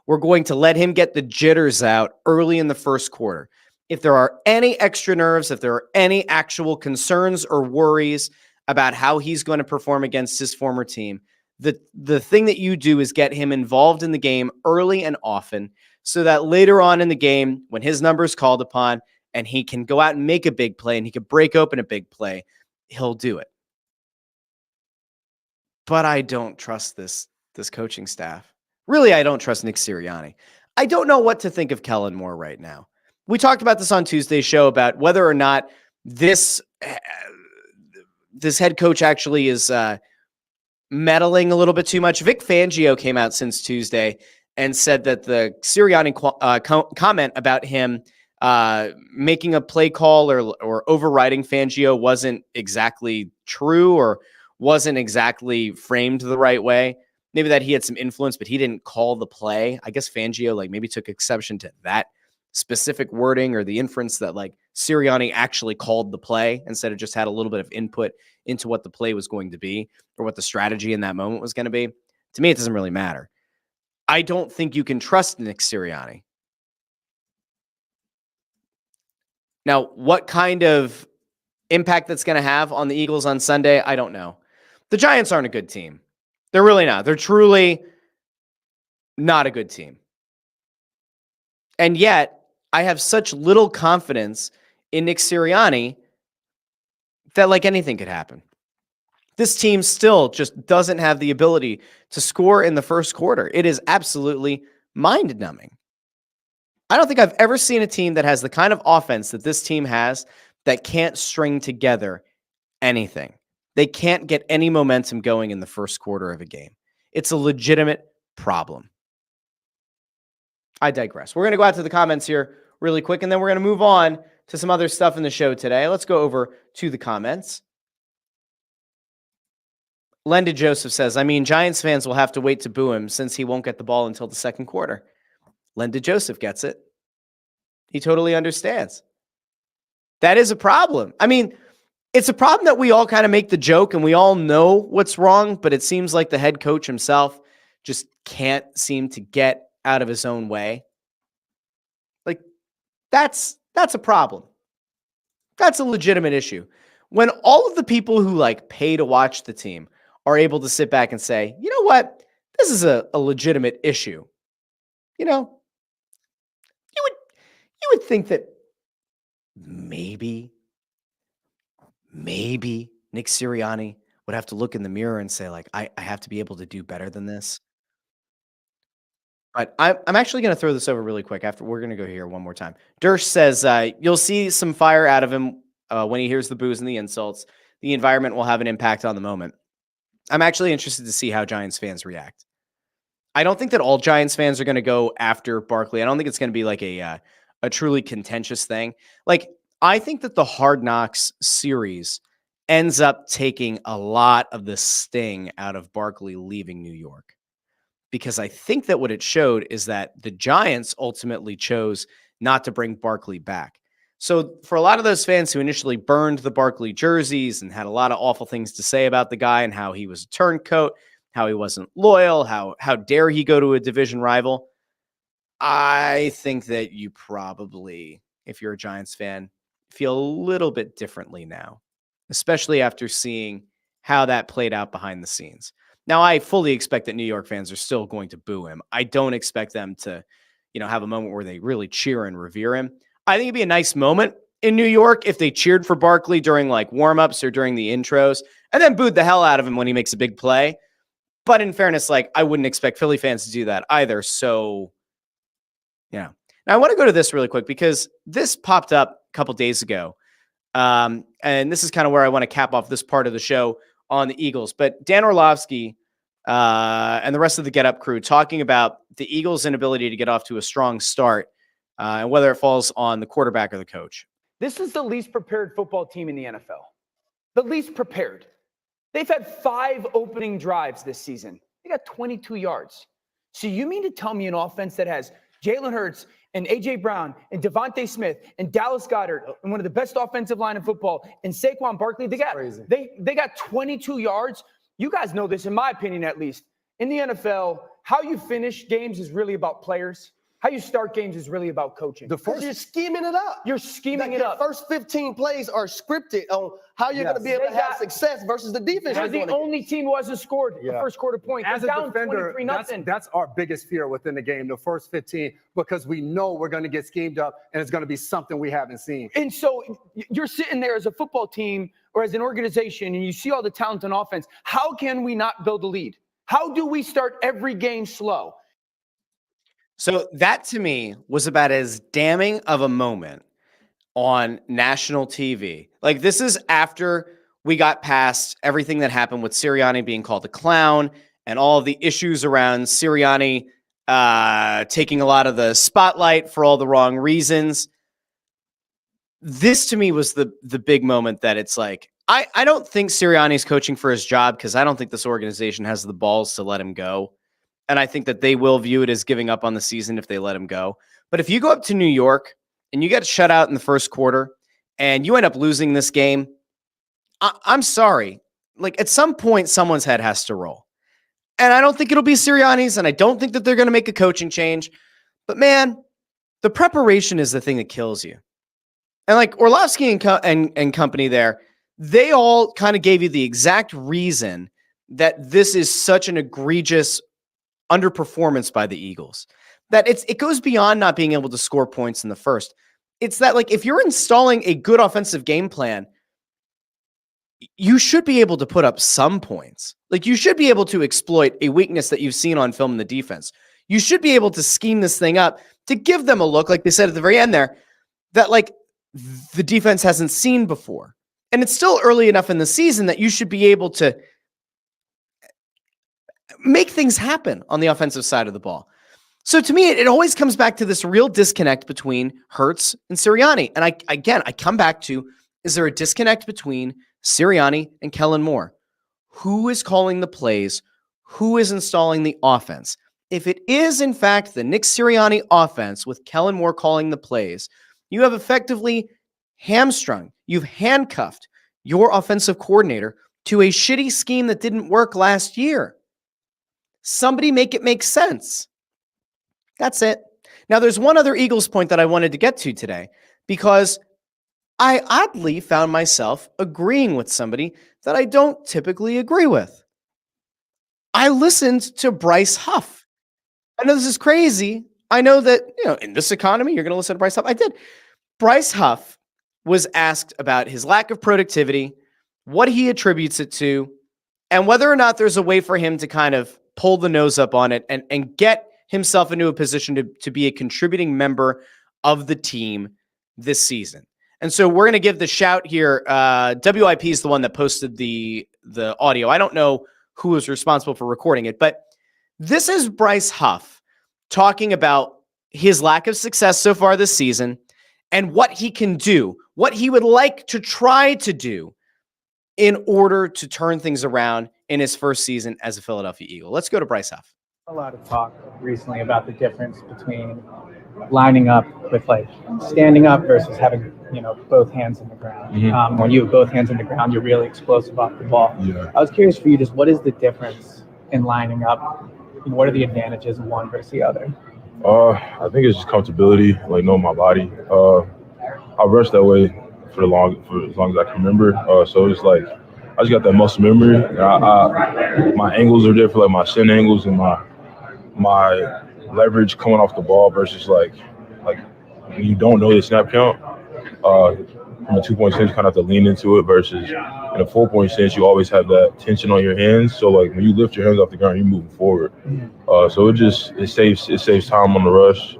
[SPEAKER 1] We're going to let him get the jitters out early in the first quarter. If there are any extra nerves, if there are any actual concerns or worries about how he's going to perform against his former team, the thing that you do is get him involved in the game early and often so that later on in the game, when his number is called upon and he can go out and make a big play and he can break open a big play, he'll do it. But I don't trust this coaching staff. Really, I don't trust Nick Sirianni. I don't know what to think of Kellen Moore right now. We talked about this on Tuesday's show about whether or not this head coach actually is meddling a little bit too much. Vic Fangio came out since Tuesday and said that the Sirianni comment about him making a play call or overriding Fangio wasn't exactly true or wasn't exactly framed the right way. Maybe that he had some influence, but he didn't call the play. I guess Fangio maybe took exception to that specific wording or the inference that Sirianni actually called the play instead of just had a little bit of input into what the play was going to be or what the strategy in that moment was going to be. To me, it doesn't really matter. I don't think you can trust Nick Sirianni. Now, what kind of impact that's going to have on the Eagles on Sunday, I don't know. The Giants aren't a good team. They're really not. They're truly not a good team. And yet, I have such little confidence in Nick Sirianni that anything could happen. This team still just doesn't have the ability to score in the first quarter. It is absolutely mind-numbing. I don't think I've ever seen a team that has the kind of offense that this team has that can't string together anything. They can't get any momentum going in the first quarter of a game. It's a legitimate problem. I digress. We're going to go out to the comments here really quick, and then we're going to move on to some other stuff in the show today. Let's go over to the comments. Lenda Joseph says, Giants fans will have to wait to boo him since he won't get the ball until the second quarter. Lenda Joseph gets it. He totally understands. That is a problem. It's a problem that we all kind of make the joke and we all know what's wrong, but it seems like the head coach himself just can't seem to get out of his own way. That's a problem. That's a legitimate issue. When all of the people who pay to watch the team are able to sit back and say, you know what? This is a legitimate issue. You would think that maybe Nick Sirianni would have to look in the mirror and say, I have to be able to do better than this. But I'm actually going to throw this over really quick. After we're going to go here one more time. Dersh says you'll see some fire out of him when he hears the boos and the insults. The environment will have an impact on the moment. I'm actually interested to see how Giants fans react. I don't think that all Giants fans are going to go after Barkley. I don't think it's going to be a truly contentious thing. I think that the Hard Knocks series ends up taking a lot of the sting out of Barkley leaving New York. Because I think that what it showed is that the Giants ultimately chose not to bring Barkley back. So for a lot of those fans who initially burned the Barkley jerseys and had a lot of awful things to say about the guy and how he was a turncoat, how he wasn't loyal, how dare he go to a division rival, I think that you probably, if you're a Giants fan, feel a little bit differently now, especially after seeing how that played out behind the scenes. Now, I fully expect that New York fans are still going to boo him. I don't expect them to, have a moment where they really cheer and revere him. I think it'd be a nice moment in New York if they cheered for Barkley during warm-ups or during the intros and then booed the hell out of him when he makes a big play. But in fairness, I wouldn't expect Philly fans to do that either. So, yeah. Now, I want to go to this really quick because this popped up a couple days ago And this is kind of where I want to cap off this part of the show on the Eagles. But Dan Orlovsky and the rest of the Get Up crew talking about the Eagles' inability to get off to a strong start and whether it falls on the quarterback or the coach.
[SPEAKER 6] This is the least prepared football team in the NFL. The least prepared. They've had 5 opening drives this season. They got 22 yards. So you mean to tell me an offense that has Jalen Hurts and A.J. Brown and Devontae Smith and Dallas Goedert and one of the best offensive line in football and Saquon Barkley, they got 22 yards. You guys know this, in my opinion at least. In the NFL, how you finish games is really about players. How you start games is really about coaching.
[SPEAKER 7] You're scheming it up.
[SPEAKER 6] You're scheming it up.
[SPEAKER 7] The first 15 plays are scripted on how you're going to be able to have success versus the defense.
[SPEAKER 6] They're the only team who hasn't scored the first quarter point.
[SPEAKER 8] As a defender,
[SPEAKER 6] 23-0.
[SPEAKER 8] that's our biggest fear within the game, the first 15, because we know we're going to get schemed up and it's going to be something we haven't seen.
[SPEAKER 6] And so you're sitting there as a football team or as an organization and you see all the talent on offense. How can we not build a lead? How do we start every game slow?
[SPEAKER 1] So that to me was about as damning of a moment on national TV. Like, this is after we got past everything that happened with Sirianni being called a clown and all of the issues around Sirianni taking a lot of the spotlight for all the wrong reasons. This to me was the big moment that it's like, I don't think Sirianni's coaching for his job because I don't think this organization has the balls to let him go. And I think that they will view it as giving up on the season if they let him go. But if you go up to New York and you get shut out in the first quarter and you end up losing this game, I'm sorry. Like, at some point, someone's head has to roll. And I don't think it'll be Sirianni's, and I don't think that they're going to make a coaching change. But man, the preparation is the thing that kills you. And like Orlovsky and company there, they all kind of gave you the exact reason that this is such an egregious underperformance by the Eagles, that it goes beyond not being able to score points in the first. It's that, like, if you're installing a good offensive game plan, you should be able to put up some points. Like, you should be able to exploit a weakness that you've seen on film in the defense. You should be able to scheme this thing up to give them a look, like they said at the very end there, that like the defense hasn't seen before. And it's still early enough in the season that you should be able to make things happen on the offensive side of the ball. So to me, it always comes back to this real disconnect between Hurts and Sirianni. And I come back to, is there a disconnect between Sirianni and Kellen Moore? Who is calling the plays? Who is installing the offense? If it is, in fact, the Nick Sirianni offense with Kellen Moore calling the plays, you have effectively hamstrung, you've handcuffed your offensive coordinator to a shitty scheme that didn't work last year. Somebody make it make sense. That's it. Now, there's one other Eagles point that I wanted to get to today, because I oddly found myself agreeing with somebody that I don't typically agree with. I listened to Bryce Huff. I know this is crazy. I know that, in this economy, you're going to listen to Bryce Huff. I did. Bryce Huff was asked about his lack of productivity, what he attributes it to, and whether or not there's a way for him to kind of pull the nose up on it and get himself into a position to be a contributing member of the team this season. And so we're going to give the shout here. WIP is the one that posted the audio. I don't know who was responsible for recording it, but this is Bryce Huff talking about his lack of success so far this season and what he can do, what he would like to try to do in order to turn things around in his first season as a Philadelphia Eagle. Let's go to Bryce Huff.
[SPEAKER 9] A lot of talk recently about the difference between lining up with like standing up versus having, both hands in the ground.
[SPEAKER 10] Mm-hmm.
[SPEAKER 9] When you have both hands in the ground, you're really explosive off the ball.
[SPEAKER 10] Yeah.
[SPEAKER 9] I was curious for you, just what is the difference in lining up? What are the advantages of one versus the other?
[SPEAKER 10] I think it's just comfortability, like knowing my body. I rushed that way for as long as I can remember. So it's like I just got that muscle memory. And my angles are different, like my shin angles and my leverage coming off the ball versus like when you don't know the snap count. From a 2-point sense, you kind of have to lean into it versus in a 4-point sense, you always have that tension on your hands. So like when you lift your hands off the ground, you're moving forward. So it saves time on the rush.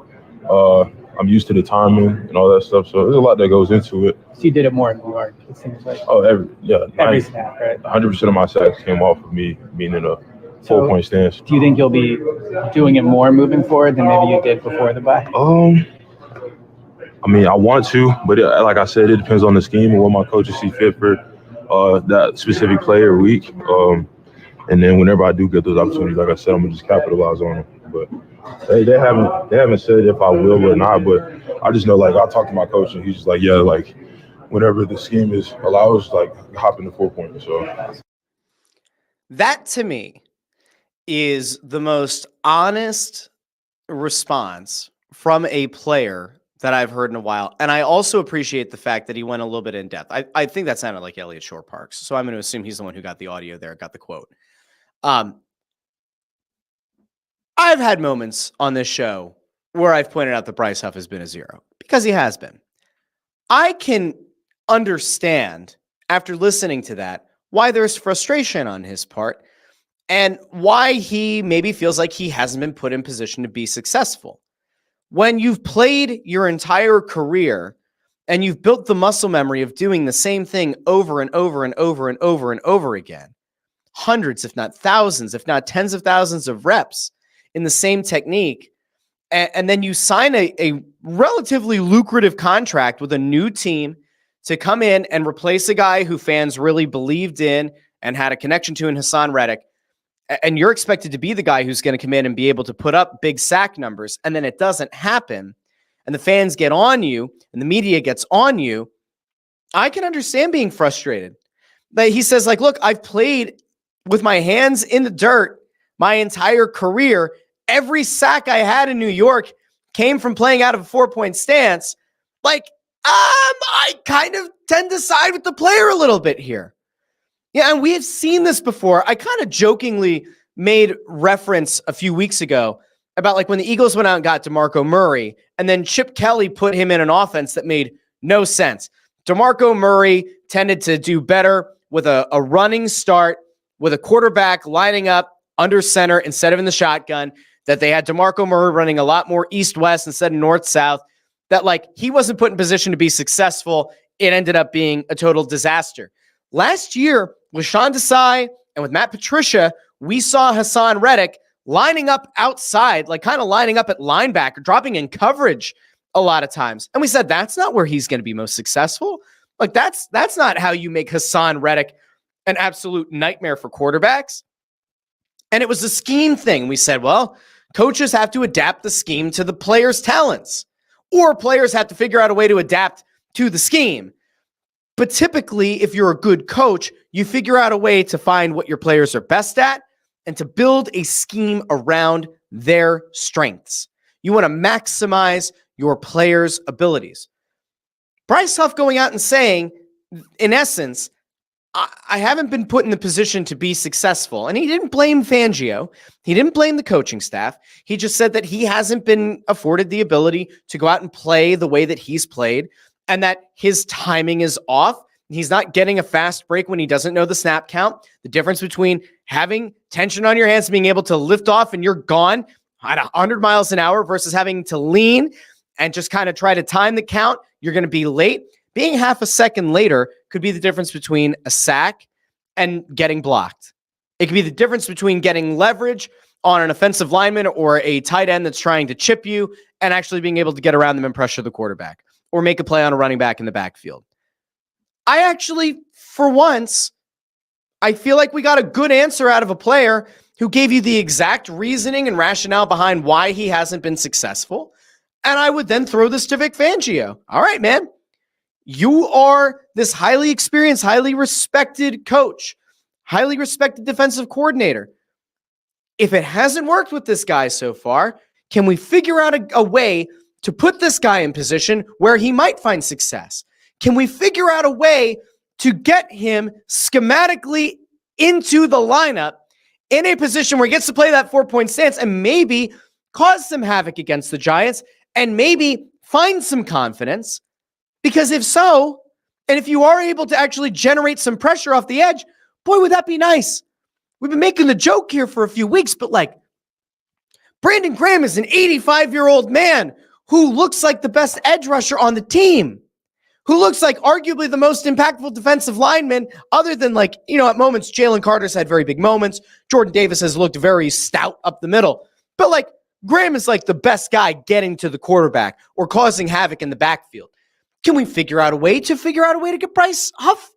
[SPEAKER 10] I'm used to the timing and all that stuff. So there's a lot that goes into it.
[SPEAKER 9] So you did it more in New York, it seems like.
[SPEAKER 10] Oh, every
[SPEAKER 9] snap, right?
[SPEAKER 10] 100% of my sacks came off of me being in a 4-point stance.
[SPEAKER 9] Do you think you'll be doing it more moving forward than maybe you did before the bye?
[SPEAKER 10] I mean, I want to, but like I said, it depends on the scheme and what my coaches see fit for that specific play or week. And then whenever I do get those opportunities, like I said, I'm gonna just capitalize on them. But they haven't said if I will or not. But I just know, like, I talk to my coach and he's just like, yeah, like whenever the scheme allows, like hop in the 4-point. So
[SPEAKER 1] that to me is the most honest response from a player that I've heard in a while. And I also appreciate the fact that he went a little bit in depth. I think that sounded like Elliot Shore Parks. So I'm going to assume he's the one who got the audio there, got the quote. I've had moments on this show where I've pointed out that Bryce Huff has been a zero, because he has been. I can understand, after listening to that, why there's frustration on his part and why he maybe feels like he hasn't been put in position to be successful. When you've played your entire career and you've built the muscle memory of doing the same thing over and over and over and over and over again, hundreds, if not thousands, if not tens of thousands of reps in the same technique, and then you sign a relatively lucrative contract with a new team to come in and replace a guy who fans really believed in and had a connection to in Hassan Reddick, and you're expected to be the guy who's going to come in and be able to put up big sack numbers, and then it doesn't happen, and the fans get on you, and the media gets on you, I can understand being frustrated. But he says, like, look, I've played with my hands in the dirt my entire career. Every sack I had in New York came from playing out of a 4-point stance. Like, I kind of tend to side with the player a little bit here. Yeah, and we have seen this before. I kind of jokingly made reference a few weeks ago about, like, when the Eagles went out and got DeMarco Murray, and then Chip Kelly put him in an offense that made no sense. DeMarco Murray tended to do better with a running start, with a quarterback lining up under center instead of in the shotgun, that they had DeMarco Murray running a lot more east-west instead of north-south, that, like, he wasn't put in position to be successful. It ended up being a total disaster. Last year, with Sean Desai and with Matt Patricia, we saw Hassan Reddick lining up outside, like kind of lining up at linebacker, dropping in coverage a lot of times. And we said, that's not where he's going to be most successful. Like, that's not how you make Hassan Reddick an absolute nightmare for quarterbacks. And it was a scheme thing. We said, well, coaches have to adapt the scheme to the players' talents, or players have to figure out a way to adapt to the scheme. But typically, if you're a good coach, you figure out a way to find what your players are best at and to build a scheme around their strengths. You want to maximize your players' abilities. Bryce Huff going out and saying, in essence, I haven't been put in the position to be successful. And he didn't blame Fangio. He didn't blame the coaching staff. He just said that he hasn't been afforded the ability to go out and play the way that he's played, and that his timing is off. He's not getting a fast break when he doesn't know the snap count. The difference between having tension on your hands and being able to lift off and you're gone at 100 miles an hour versus having to lean and just kind of try to time the count, you're going to be late. Being half a second later could be the difference between a sack and getting blocked. It could be the difference between getting leverage on an offensive lineman or a tight end that's trying to chip you and actually being able to get around them and pressure the quarterback, or make a play on a running back in the backfield. I actually, for once, I feel like we got a good answer out of a player who gave you the exact reasoning and rationale behind why he hasn't been successful. And I would then throw this to Vic Fangio. All right, man. You are this highly experienced, highly respected coach, highly respected defensive coordinator. If it hasn't worked with this guy so far, can we figure out a way to put this guy in position where he might find success? Can we figure out a way to get him schematically into the lineup in a position where he gets to play that 4-point stance and maybe cause some havoc against the Giants and maybe find some confidence? Because if so, and if you are able to actually generate some pressure off the edge, boy, would that be nice. We've been making the joke here for a few weeks, but like, Brandon Graham is an 85-year-old man who looks like the best edge rusher on the team, who looks like arguably the most impactful defensive lineman, other than at moments, Jalen Carter's had very big moments. Jordan Davis has looked very stout up the middle. But Graham is the best guy getting to the quarterback or causing havoc in the backfield. Can we figure out a way to get Bryce Huff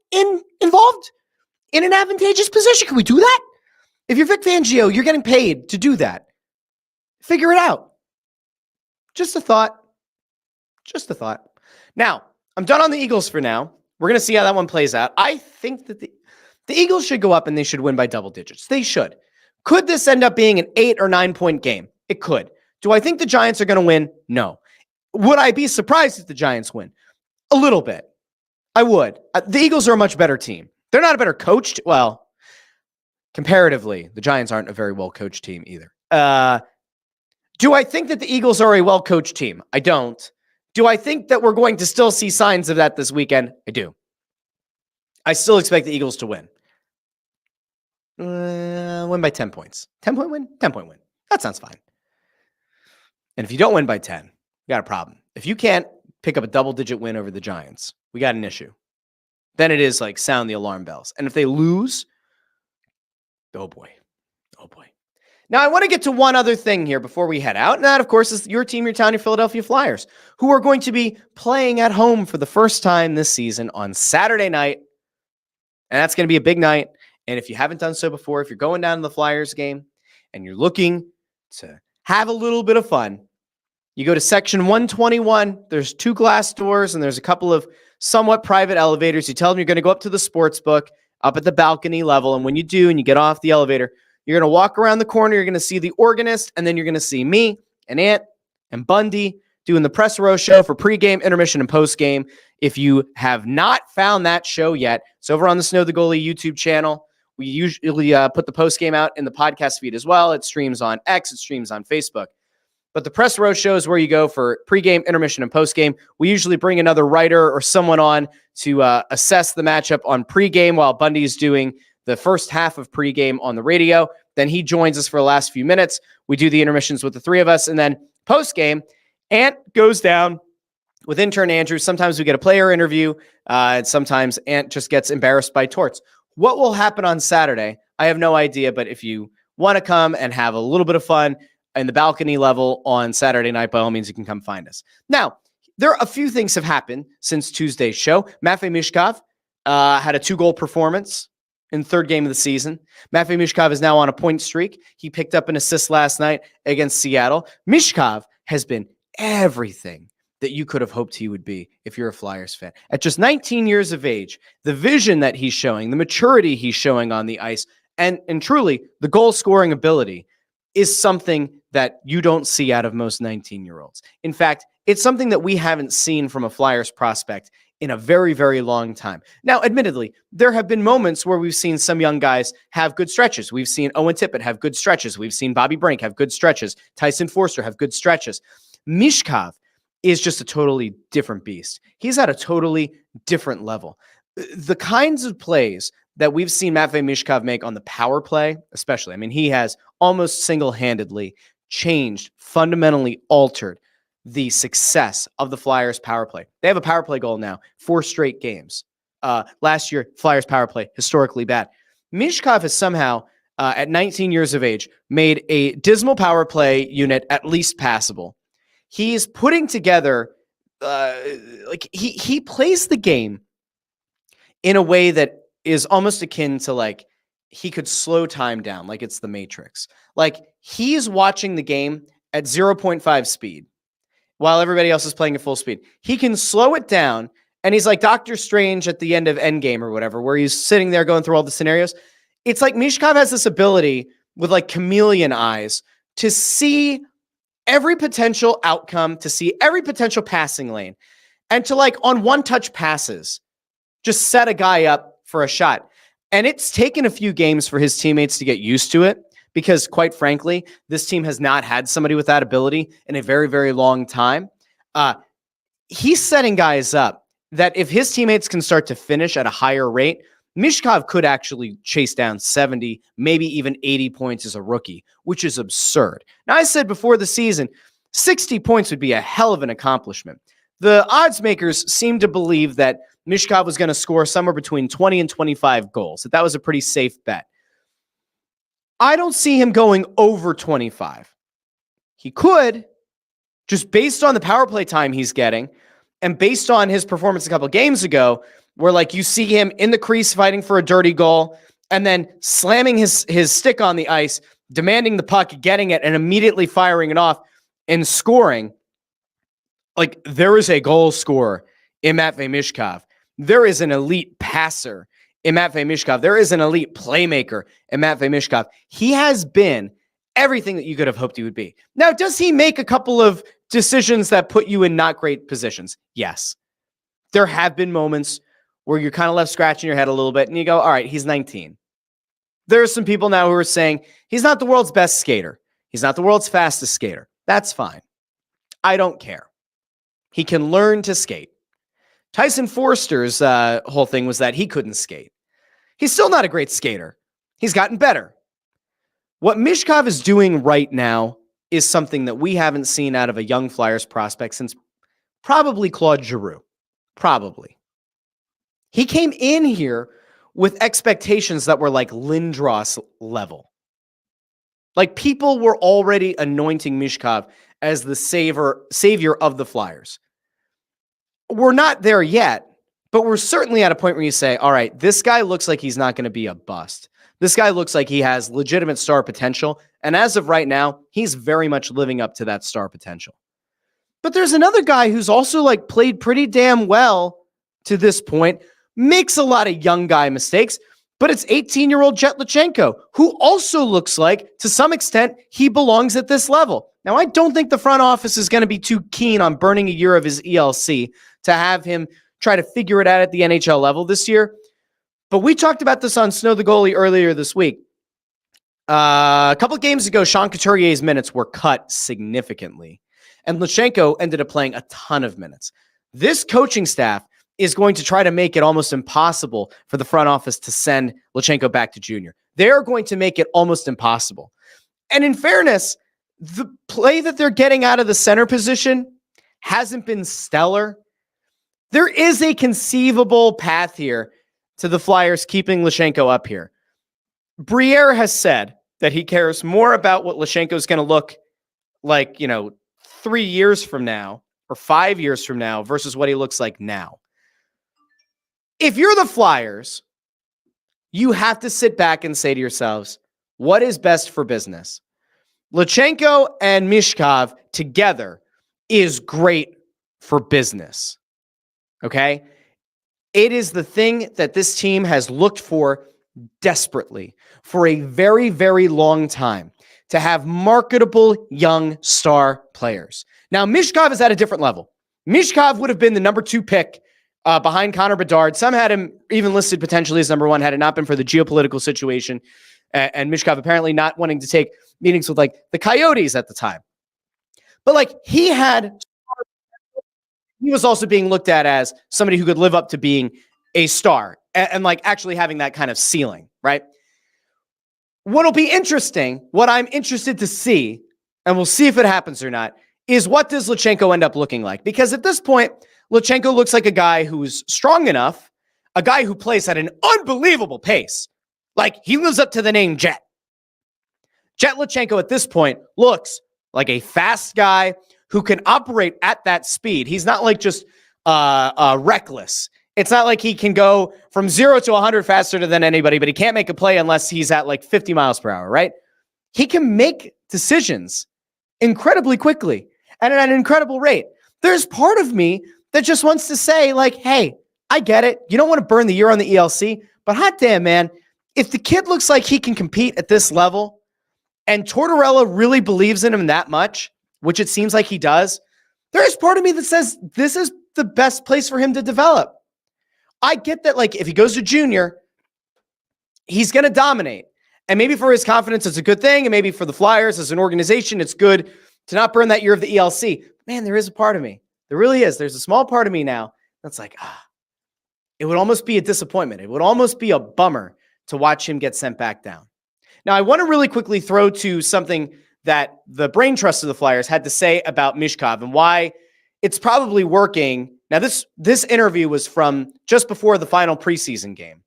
[SPEAKER 1] involved in an advantageous position? Can we do that? If you're Vic Fangio, you're getting paid to do that. Figure it out. Just a thought. Now, I'm done on the Eagles for now. We're going to see how that one plays out. I think that the Eagles should go up and they should win by double digits. They should. Could this end up being an 8 or 9 point game? It could. Do I think the Giants are going to win? No. Would I be surprised if the Giants win? A little bit. I would. The Eagles are a much better team. They're not a better coached. Well, comparatively, the Giants aren't a very well-coached team either. Do I think that the Eagles are a well-coached team? I don't. Do I think that we're going to still see signs of that this weekend? I do. I still expect the Eagles to win. Win by 10 points. 10-point win? 10-point win. That sounds fine. And if you don't win by 10, you got a problem. If you can't pick up a double-digit win over the Giants, we got an issue. Then it is sound the alarm bells. And if they lose, oh boy. Now, I want to get to one other thing here before we head out. And that, of course, is your team, your town, your Philadelphia Flyers, who are going to be playing at home for the first time this season on Saturday night. And that's going to be a big night. And if you haven't done so before, if you're going down to the Flyers game and you're looking to have a little bit of fun, you go to section 121. There's 2 glass doors and there's a couple of somewhat private elevators. You tell them you're going to go up to the sports book up at the balcony level. And when you do and you get off the elevator, you're going to walk around the corner. You're going to see the organist, and then you're going to see me and Ant and Bundy doing the Press Row show for pregame, intermission, and postgame. If you have not found that show yet, it's over on the Snow the Goalie YouTube channel. We usually put the postgame out in the podcast feed as well. It streams on X. It streams on Facebook. But the Press Row show is where you go for pregame, intermission, and postgame. We usually bring another writer or someone on to assess the matchup on pregame while Bundy's doing the first half of pregame on the radio. Then he joins us for the last few minutes. We do the intermissions with the 3 of us. And then postgame, Ant goes down with intern Andrew. Sometimes we get a player interview. And sometimes Ant just gets embarrassed by torts. What will happen on Saturday? I have no idea. But if you want to come and have a little bit of fun in the balcony level on Saturday night, by all means, you can come find us. Now, there are a few things have happened since Tuesday's show. Matvei Michkov had a 2-goal performance in the 3rd game of the season. Matvei Michkov is now on a point streak. He picked up an assist last night against Seattle. Michkov has been everything that you could have hoped he would be if you're a Flyers fan. At just 19 years of age, the vision that he's showing, the maturity he's showing on the ice, and truly the goal-scoring ability is something that you don't see out of most 19-year-olds. In fact, it's something that we haven't seen from a Flyers prospect in a very, very long time. Now, admittedly, there have been moments where we've seen some young guys have good stretches. We've seen Owen Tippett have good stretches. We've seen Bobby Brink have good stretches. Tyson Forster have good stretches. Michkov is just a totally different beast. He's at a totally different level. The kinds of plays that we've seen Matvei Michkov make on the power play, especially, I mean, he has almost single-handedly changed, fundamentally altered the success of the Flyers power play. They have a power play goal now, 4 straight games. Last year, Flyers power play, historically bad. Michkov has somehow, at 19 years of age, made a dismal power play unit at least passable. He's putting together, he plays the game in a way that is almost akin to he could slow time down, like it's the Matrix. He's watching the game at 0.5 speed, while everybody else is playing at full speed. He can slow it down, and he's like Doctor Strange at the end of Endgame or whatever, where he's sitting there going through all the scenarios. It's like Michkov has this ability with chameleon eyes to see every potential outcome, to see every potential passing lane, and to on one-touch passes, just set a guy up for a shot. And it's taken a few games for his teammates to get used to it, because quite frankly, this team has not had somebody with that ability in a very, very long time. He's setting guys up that if his teammates can start to finish at a higher rate, Michkov could actually chase down 70, maybe even 80 points as a rookie, which is absurd. Now, I said before the season, 60 points would be a hell of an accomplishment. The odds makers seem to believe that Michkov was going to score somewhere between 20 and 25 goals. That was a pretty safe bet. I don't see him going over 25. He could, just based on the power play time he's getting and based on his performance a couple games ago, where like you see him in the crease fighting for a dirty goal and then slamming his stick on the ice, demanding the puck, getting it, and immediately firing it off and scoring. Like, there is a goal scorer in Matvei Michkov. There is an elite passer in Matvei Michkov. There is an elite playmaker in Matvei Michkov. He has been everything that you could have hoped he would be. Now, does he make a couple of decisions that put you in not great positions? Yes. There have been moments where you're kind of left scratching your head a little bit and you go, all right, he's 19. There are some people now who are saying he's not the world's best skater. He's not the world's fastest skater. That's fine. I don't care. He can learn to skate. Tyson Forster's whole thing was that he couldn't skate. He's still not a great skater. He's gotten better. What Michkov is doing right now is something that we haven't seen out of a young Flyers prospect since probably Claude Giroux. Probably. He came in here with expectations that were like Lindros level. Like, people were already anointing Michkov as the savior of the Flyers. We're not there yet, but we're certainly at a point where you say, all right, this guy looks like he's not going to be a bust. This guy looks like he has legitimate star potential. And as of right now, he's very much living up to that star potential. But there's another guy who's also like played pretty damn well to this point, makes a lot of young guy mistakes, but it's 18-year-old Jet Lachenko, who also looks like, to some extent, he belongs at this level. Now, I don't think the front office is going to be too keen on burning a year of his ELC to have him try to figure it out at the NHL level this year. But we talked about this on Snow the Goalie earlier this week. A couple of games ago, Sean Couturier's minutes were cut significantly, and Lachenko ended up playing a ton of minutes. This coaching staff is going to try to make it almost impossible for the front office to send Lachenko back to junior. They're going to make it almost impossible. And in fairness, the play that they're getting out of the center position hasn't been stellar. There is a conceivable path here to the Flyers keeping Lachenko up here. Briere has said that he cares more about what Lachenko is going to look like, 3 years from now or 5 years from now versus what he looks like now. If you're the Flyers, you have to sit back and say to yourselves, what is best for business? Lachenko and Michkov together is great for business. Okay? It is the thing that this team has looked for desperately for a very, very long time, to have marketable young star players. Now, Michkov is at a different level. Michkov would have been the number 2 pick behind Connor Bedard. Some had him even listed potentially as number 1 had it not been for the geopolitical situation and Michkov apparently not wanting to take meetings with like the Coyotes at the time. But like he was also being looked at as somebody who could live up to being a star and like actually having that kind of ceiling, right? What'll be interesting, what I'm interested to see, and we'll see if it happens or not, is what does Lachenko end up looking like? Because at this point, Lachenko looks like a guy who's strong enough, a guy who plays at an unbelievable pace. Like, he lives up to the name Jet. Jet Lachenko at this point looks like a fast guy who can operate at that speed. He's not like just reckless. It's not like he can go from 0 to 100 faster than anybody, but he can't make a play unless he's at like 50 miles per hour, right? He can make decisions incredibly quickly and at an incredible rate. There's part of me that just wants to say like, hey, I get it. You don't want to burn the year on the ELC, but hot damn, man, if the kid looks like he can compete at this level and Tortorella really believes in him that much, which it seems like he does, there is part of me that says this is the best place for him to develop. I get that, like, if he goes to junior, he's going to dominate. And maybe for his confidence, it's a good thing. And maybe for the Flyers as an organization, it's good to not burn that year of the ELC. Man, there is a part of me. There really is. There's a small part of me now that's like, it would almost be a disappointment. It would almost be a bummer to watch him get sent back down. Now, I want to really quickly throw to something that the brain trust of the Flyers had to say about Michkov and why it's probably working. Now, this interview was from just before the final preseason game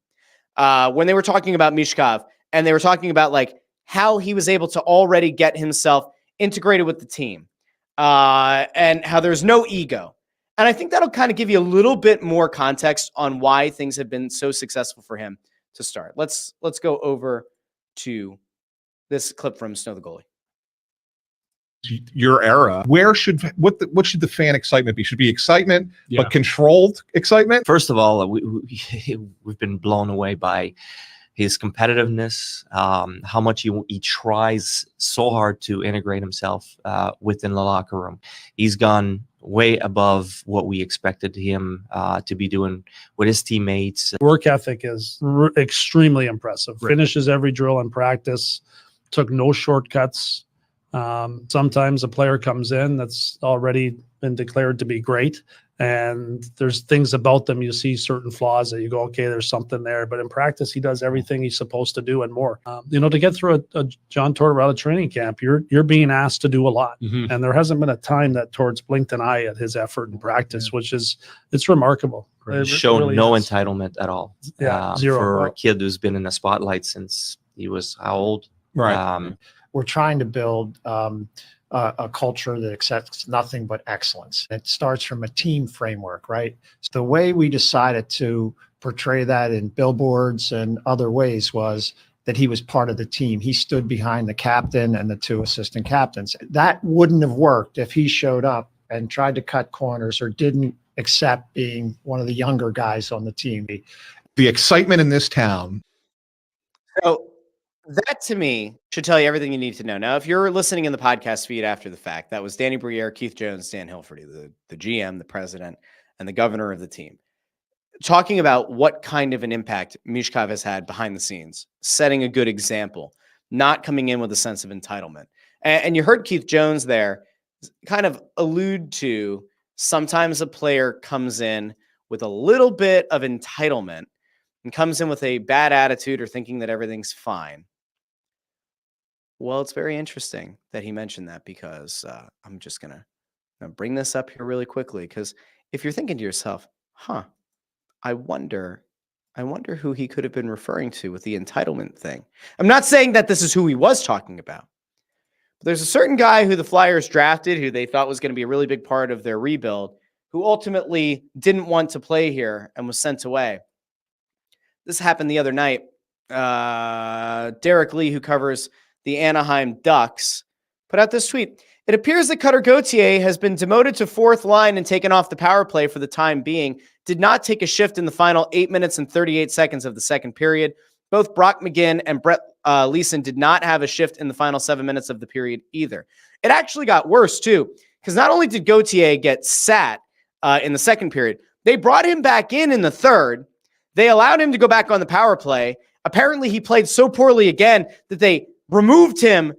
[SPEAKER 1] when they were talking about Michkov, and they were talking about like how he was able to already get himself integrated with the team and how there's no ego. And I think that'll kind of give you a little bit more context on why things have been so successful for him to start. Let's go over to this clip from Snow the Goalie.
[SPEAKER 11] Your era, what should the fan excitement be? Should be excitement,
[SPEAKER 12] Yeah.
[SPEAKER 11] but controlled excitement.
[SPEAKER 12] First of all, we've been blown away by his competitiveness, how much he tries so hard to integrate himself within the locker room. He's gone way above what we expected him to be doing with his teammates.
[SPEAKER 13] Work ethic is extremely impressive.
[SPEAKER 11] Right.
[SPEAKER 13] Finishes every drill in practice, took no shortcuts. Sometimes a player comes in that's already been declared to be great, and there's things about them, you see certain flaws that you go, okay, there's something there. But in practice, he does everything he's supposed to do and more. To get through a John Tortorella training camp, you're being asked to do a lot.
[SPEAKER 11] Mhm.
[SPEAKER 13] And there hasn't been a time that Torts blinked an eye at his effort in practice, it's remarkable. It
[SPEAKER 12] Shown
[SPEAKER 13] really
[SPEAKER 12] no
[SPEAKER 13] is.
[SPEAKER 12] entitlement at all.
[SPEAKER 13] Yeah, zero.
[SPEAKER 12] For a kid who's been in the spotlight since he was how old?
[SPEAKER 11] Right.
[SPEAKER 14] We're trying to build a culture that accepts nothing but excellence. It starts from a team framework, right? So the way we decided to portray that in billboards and other ways was that he was part of the team. He stood behind the captain and the two assistant captains. That wouldn't have worked if he showed up and tried to cut corners or didn't accept being one of the younger guys on the team.
[SPEAKER 11] The excitement in this town.
[SPEAKER 1] So that to me should tell you everything you need to know. Now, if you're listening in the podcast feed after the fact, that was Danny Briere, Keith Jones, Dan Hilferty, the GM, the president, and the governor of the team, talking about what kind of an impact Michkov has had behind the scenes, setting a good example, not coming in with a sense of entitlement. And you heard Keith Jones there kind of allude to sometimes a player comes in with a little bit of entitlement and comes in with a bad attitude or thinking that everything's fine. Well, it's very interesting that he mentioned that because I'm just going to bring this up here really quickly because if you're thinking to yourself, I wonder who he could have been referring to with the entitlement thing. I'm not saying that this is who he was talking about. But there's a certain guy who the Flyers drafted who they thought was going to be a really big part of their rebuild who ultimately didn't want to play here and was sent away. This happened the other night. Derek Lee, who covers the Anaheim Ducks, put out this tweet. It appears that Cutter Gauthier has been demoted to fourth line and taken off the power play for the time being. Did not take a shift in the final 8 minutes and 38 seconds of the second period. Both Brock McGinn and Brett Leeson did not have a shift in the final 7 minutes of the period either. It actually got worse too, because not only did Gauthier get sat in the second period, they brought him back in the third. They allowed him to go back on the power play. Apparently he played so poorly again that they removed him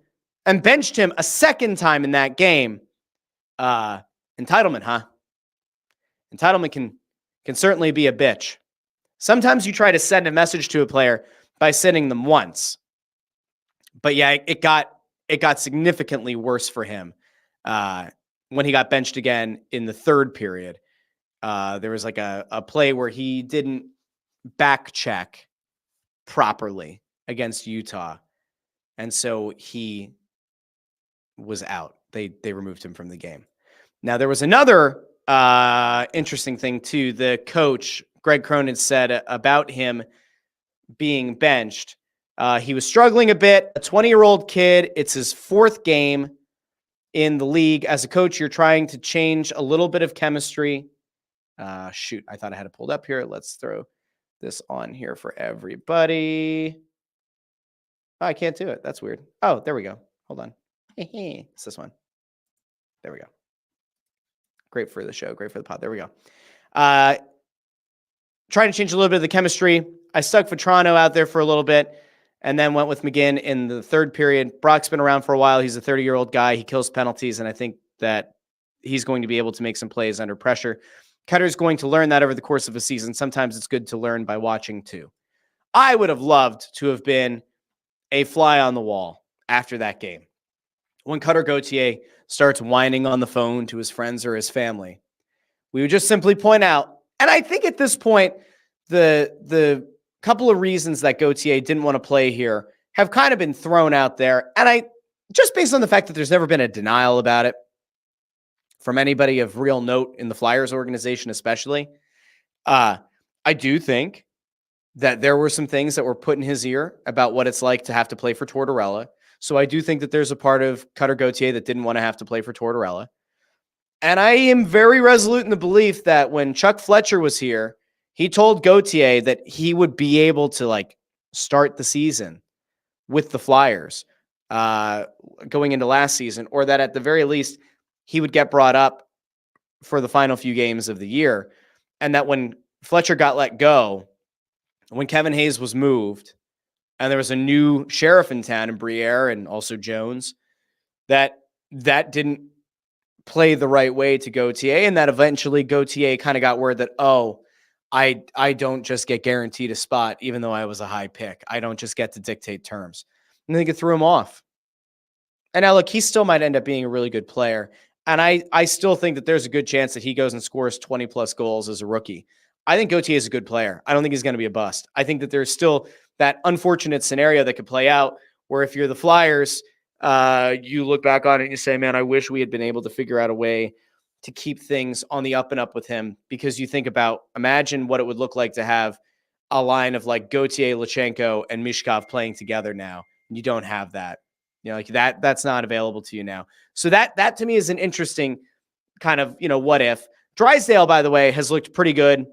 [SPEAKER 1] and benched him a second time in that game. Entitlement, huh? Entitlement can certainly be a bitch. Sometimes you try to send a message to a player by sending them once. But yeah, it got significantly worse for him when he got benched again in the third period. There was like a play where he didn't back check properly against Utah. And so he was out. They removed him from the game. Now, there was another interesting thing, too. The coach, Greg Cronin, said about him being benched. He was struggling a bit. A 20-year-old kid. It's his fourth game in the league. As a coach, you're trying to change a little bit of chemistry. Shoot, I thought I had it pulled up here. Let's throw this on here for everybody. Oh, I can't do it. That's weird. Oh, there we go. Hold on. It's this one. There we go. Great for the show. Great for the pod. There we go. Trying to change a little bit of the chemistry. I stuck Vetrano out there for a little bit and then went with McGinn in the third period. Brock's been around for a while. He's a 30-year-old guy. He kills penalties, and I think that he's going to be able to make some plays under pressure. Cutter's going to learn that over the course of a season. Sometimes it's good to learn by watching, too. I would have loved to have been a fly on the wall after that game. when Cutter Gauthier starts whining on the phone to his friends or his family, we would just simply point out, and I think at this point, the couple of reasons that Gauthier didn't want to play here have kind of been thrown out there. And just based on the fact that there's never been a denial about it from anybody of real note in the Flyers organization, especially, I do think that there were some things that were put in his ear about what it's like to have to play for Tortorella. So I do think that there's a part of Cutter Gauthier that didn't want to have to play for Tortorella. And I am very resolute in the belief that when Chuck Fletcher was here, he told Gauthier that he would be able to start the season with the Flyers going into last season, or that at the very least he would get brought up for the final few games of the year. And that when Fletcher got let go, when Kevin Hayes was moved, and there was a new sheriff in town in Briere and also Jones, that didn't play the right way to Gauthier, and that eventually Gauthier kind of got word that, I don't just get guaranteed a spot, even though I was a high pick. I don't just get to dictate terms. And I think it threw him off. And now, look, he still might end up being a really good player. And I still think that there's a good chance that he goes and scores 20-plus goals as a rookie. I think Gauthier is a good player. I don't think he's going to be a bust. I think that there's still that unfortunate scenario that could play out where if you're the Flyers, you look back on it and you say, man, I wish we had been able to figure out a way to keep things on the up and up with him, because you think about, imagine what it would look like to have a line of like Gauthier, Lachenko, and Michkov playing together now. You don't have that. That's not available to you now. So that to me is an interesting kind of, what if. Drysdale, by the way, has looked pretty good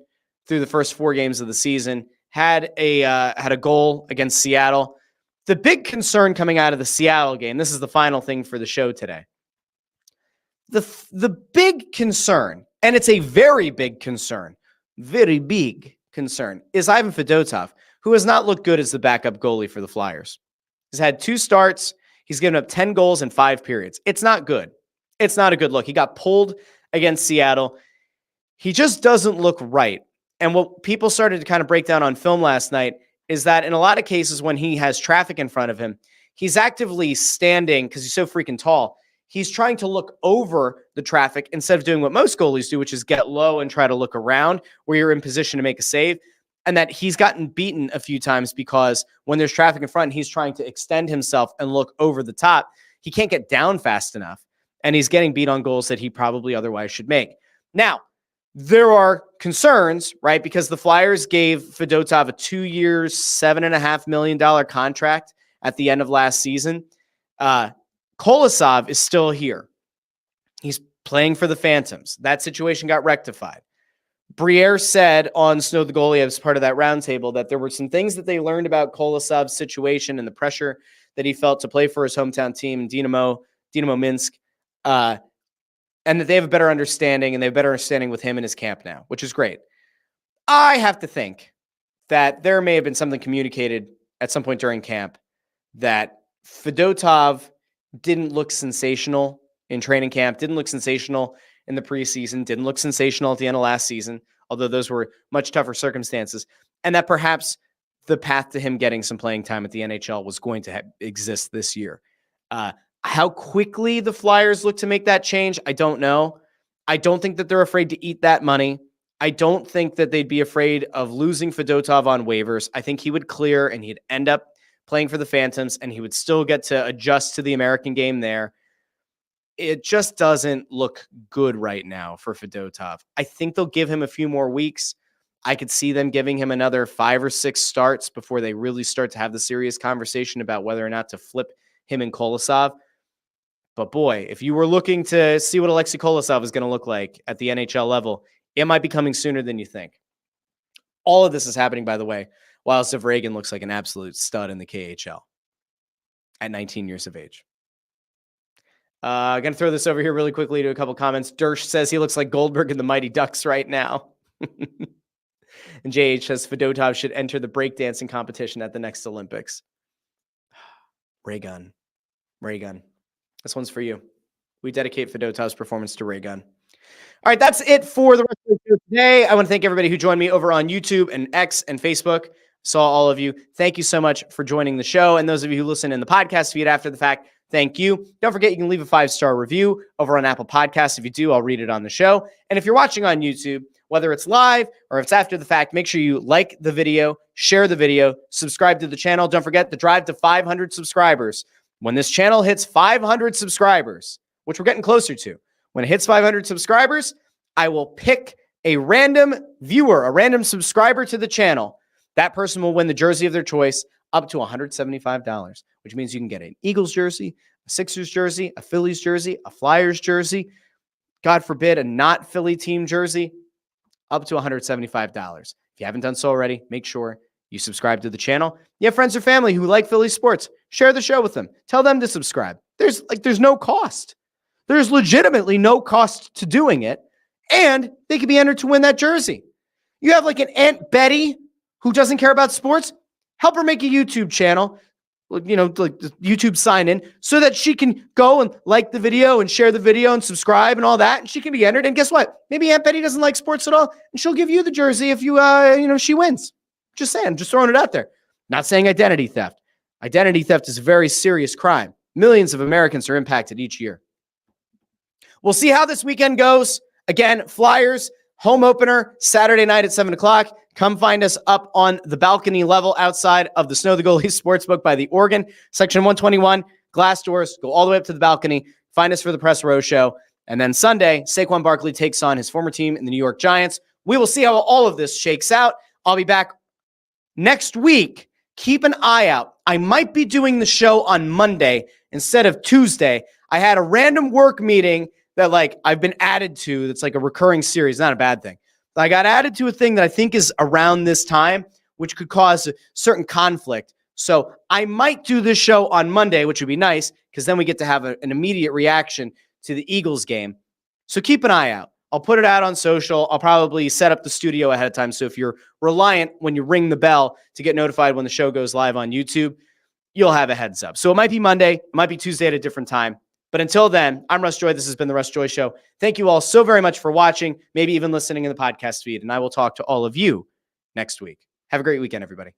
[SPEAKER 1] through the first 4 games of the season. Had a goal against Seattle. The big concern coming out of the Seattle game, this is the final thing for the show today. The big concern, and it's a very big concern, is Ivan Fedotov, who has not looked good as the backup goalie for the Flyers. He's had 2 starts. He's given up 10 goals in 5 periods. It's not good. It's not a good look. He got pulled against Seattle. He just doesn't look right. And what people started to kind of break down on film last night is that in a lot of cases when he has traffic in front of him, he's actively standing, because he's so freaking tall, he's trying to look over the traffic instead of doing what most goalies do, which is get low and try to look around where you're in position to make a save. And that he's gotten beaten a few times because when there's traffic in front, he's trying to extend himself and look over the top. He can't get down fast enough, and he's getting beat on goals that he probably otherwise should make. Now, there are concerns, right? Because the Flyers gave Fedotov a 2 years, $7.5 million contract at the end of last season. Kolsov is still here. He's playing for the Phantoms. That situation got rectified. Briere said on Snow the Goalie as part of that roundtable that there were some things that they learned about Kolosov's situation and the pressure that he felt to play for his hometown team, Dynamo Minsk, and that they have a better understanding, and they have a better understanding with him in his camp now, which is great. I have to think that there may have been something communicated at some point during camp that Fedotov didn't look sensational in training camp, didn't look sensational in the preseason, didn't look sensational at the end of last season, although those were much tougher circumstances, and that perhaps the path to him getting some playing time at the NHL was going to exist this year. How quickly the Flyers look to make that change, I don't know. I don't think that they're afraid to eat that money. I don't think that they'd be afraid of losing Fedotov on waivers. I think he would clear and he'd end up playing for the Phantoms, and he would still get to adjust to the American game there. It just doesn't look good right now for Fedotov. I think they'll give him a few more weeks. I could see them giving him another 5 or 6 starts before they really start to have the serious conversation about whether or not to flip him and Kolosov. But boy, if you were looking to see what Alexei Kolosov is going to look like at the NHL level, it might be coming sooner than you think. All of this is happening, by the way, while Zavragan looks like an absolute stud in the KHL at 19 years of age. I'm going to throw this over here really quickly to a couple comments. Dersh says he looks like Goldberg in the Mighty Ducks right now. And JH says Fedotov should enter the breakdancing competition at the next Olympics. Raygun. This one's for you. We dedicate Fedotov's performance to Raygun. All right, that's it for the rest of the show today. I want to thank everybody who joined me over on YouTube and X and Facebook. saw all of you. Thank you so much for joining the show. And those of you who listen in the podcast feed after the fact, thank you. Don't forget, you can leave a 5-star review over on Apple Podcasts. If you do, I'll read it on the show. And if you're watching on YouTube, whether it's live or if it's after the fact, make sure you like the video, share the video, subscribe to the channel. Don't forget the drive to 500 subscribers. When this channel hits 500 subscribers, which we're getting closer to, when it hits 500 subscribers, I will pick a random viewer, a random subscriber to the channel. That person will win the jersey of their choice up to $175, which means you can get an Eagles jersey, a Sixers jersey, a Phillies jersey, a Flyers jersey, God forbid, a not Philly team jersey, up to $175. If you haven't done so already, make sure you subscribe to the channel. You have friends or family who like Philly sports, share the show with them. Tell them to subscribe. There's no cost. There's legitimately no cost to doing it, and they could be entered to win that jersey. You have like an Aunt Betty who doesn't care about sports, help her make a YouTube channel, like the YouTube sign in, so that she can go and like the video and share the video and subscribe and all that, and she can be entered. And guess what? Maybe Aunt Betty doesn't like sports at all, and she'll give you the jersey if she wins. Just saying, just throwing it out there. Not saying identity theft. Identity theft is a very serious crime. Millions of Americans are impacted each year. We'll see how this weekend goes. Again, Flyers, home opener, Saturday night at 7 o'clock. Come find us up on the balcony level outside of the Snow the Goalie Sportsbook by the Oregon, section 121, glass doors, go all the way up to the balcony. Find us for the Press Row Show. And then Sunday, Saquon Barkley takes on his former team in the New York Giants. We will see how all of this shakes out. I'll be back next week. Keep an eye out. I might be doing the show on Monday instead of Tuesday. I had a random work meeting that I've been added to. That's like a recurring series. Not a bad thing. I got added to a thing that I think is around this time, which could cause a certain conflict. So I might do this show on Monday, which would be nice because then we get to have an immediate reaction to the Eagles game. So keep an eye out. I'll put it out on social. I'll probably set up the studio ahead of time. So if you're reliant when you ring the bell to get notified when the show goes live on YouTube, you'll have a heads up. So it might be Monday. It might be Tuesday at a different time. But until then, I'm Russ Joy. This has been the Russ Joy Show. Thank you all so very much for watching, maybe even listening in the podcast feed. And I will talk to all of you next week. Have a great weekend, everybody.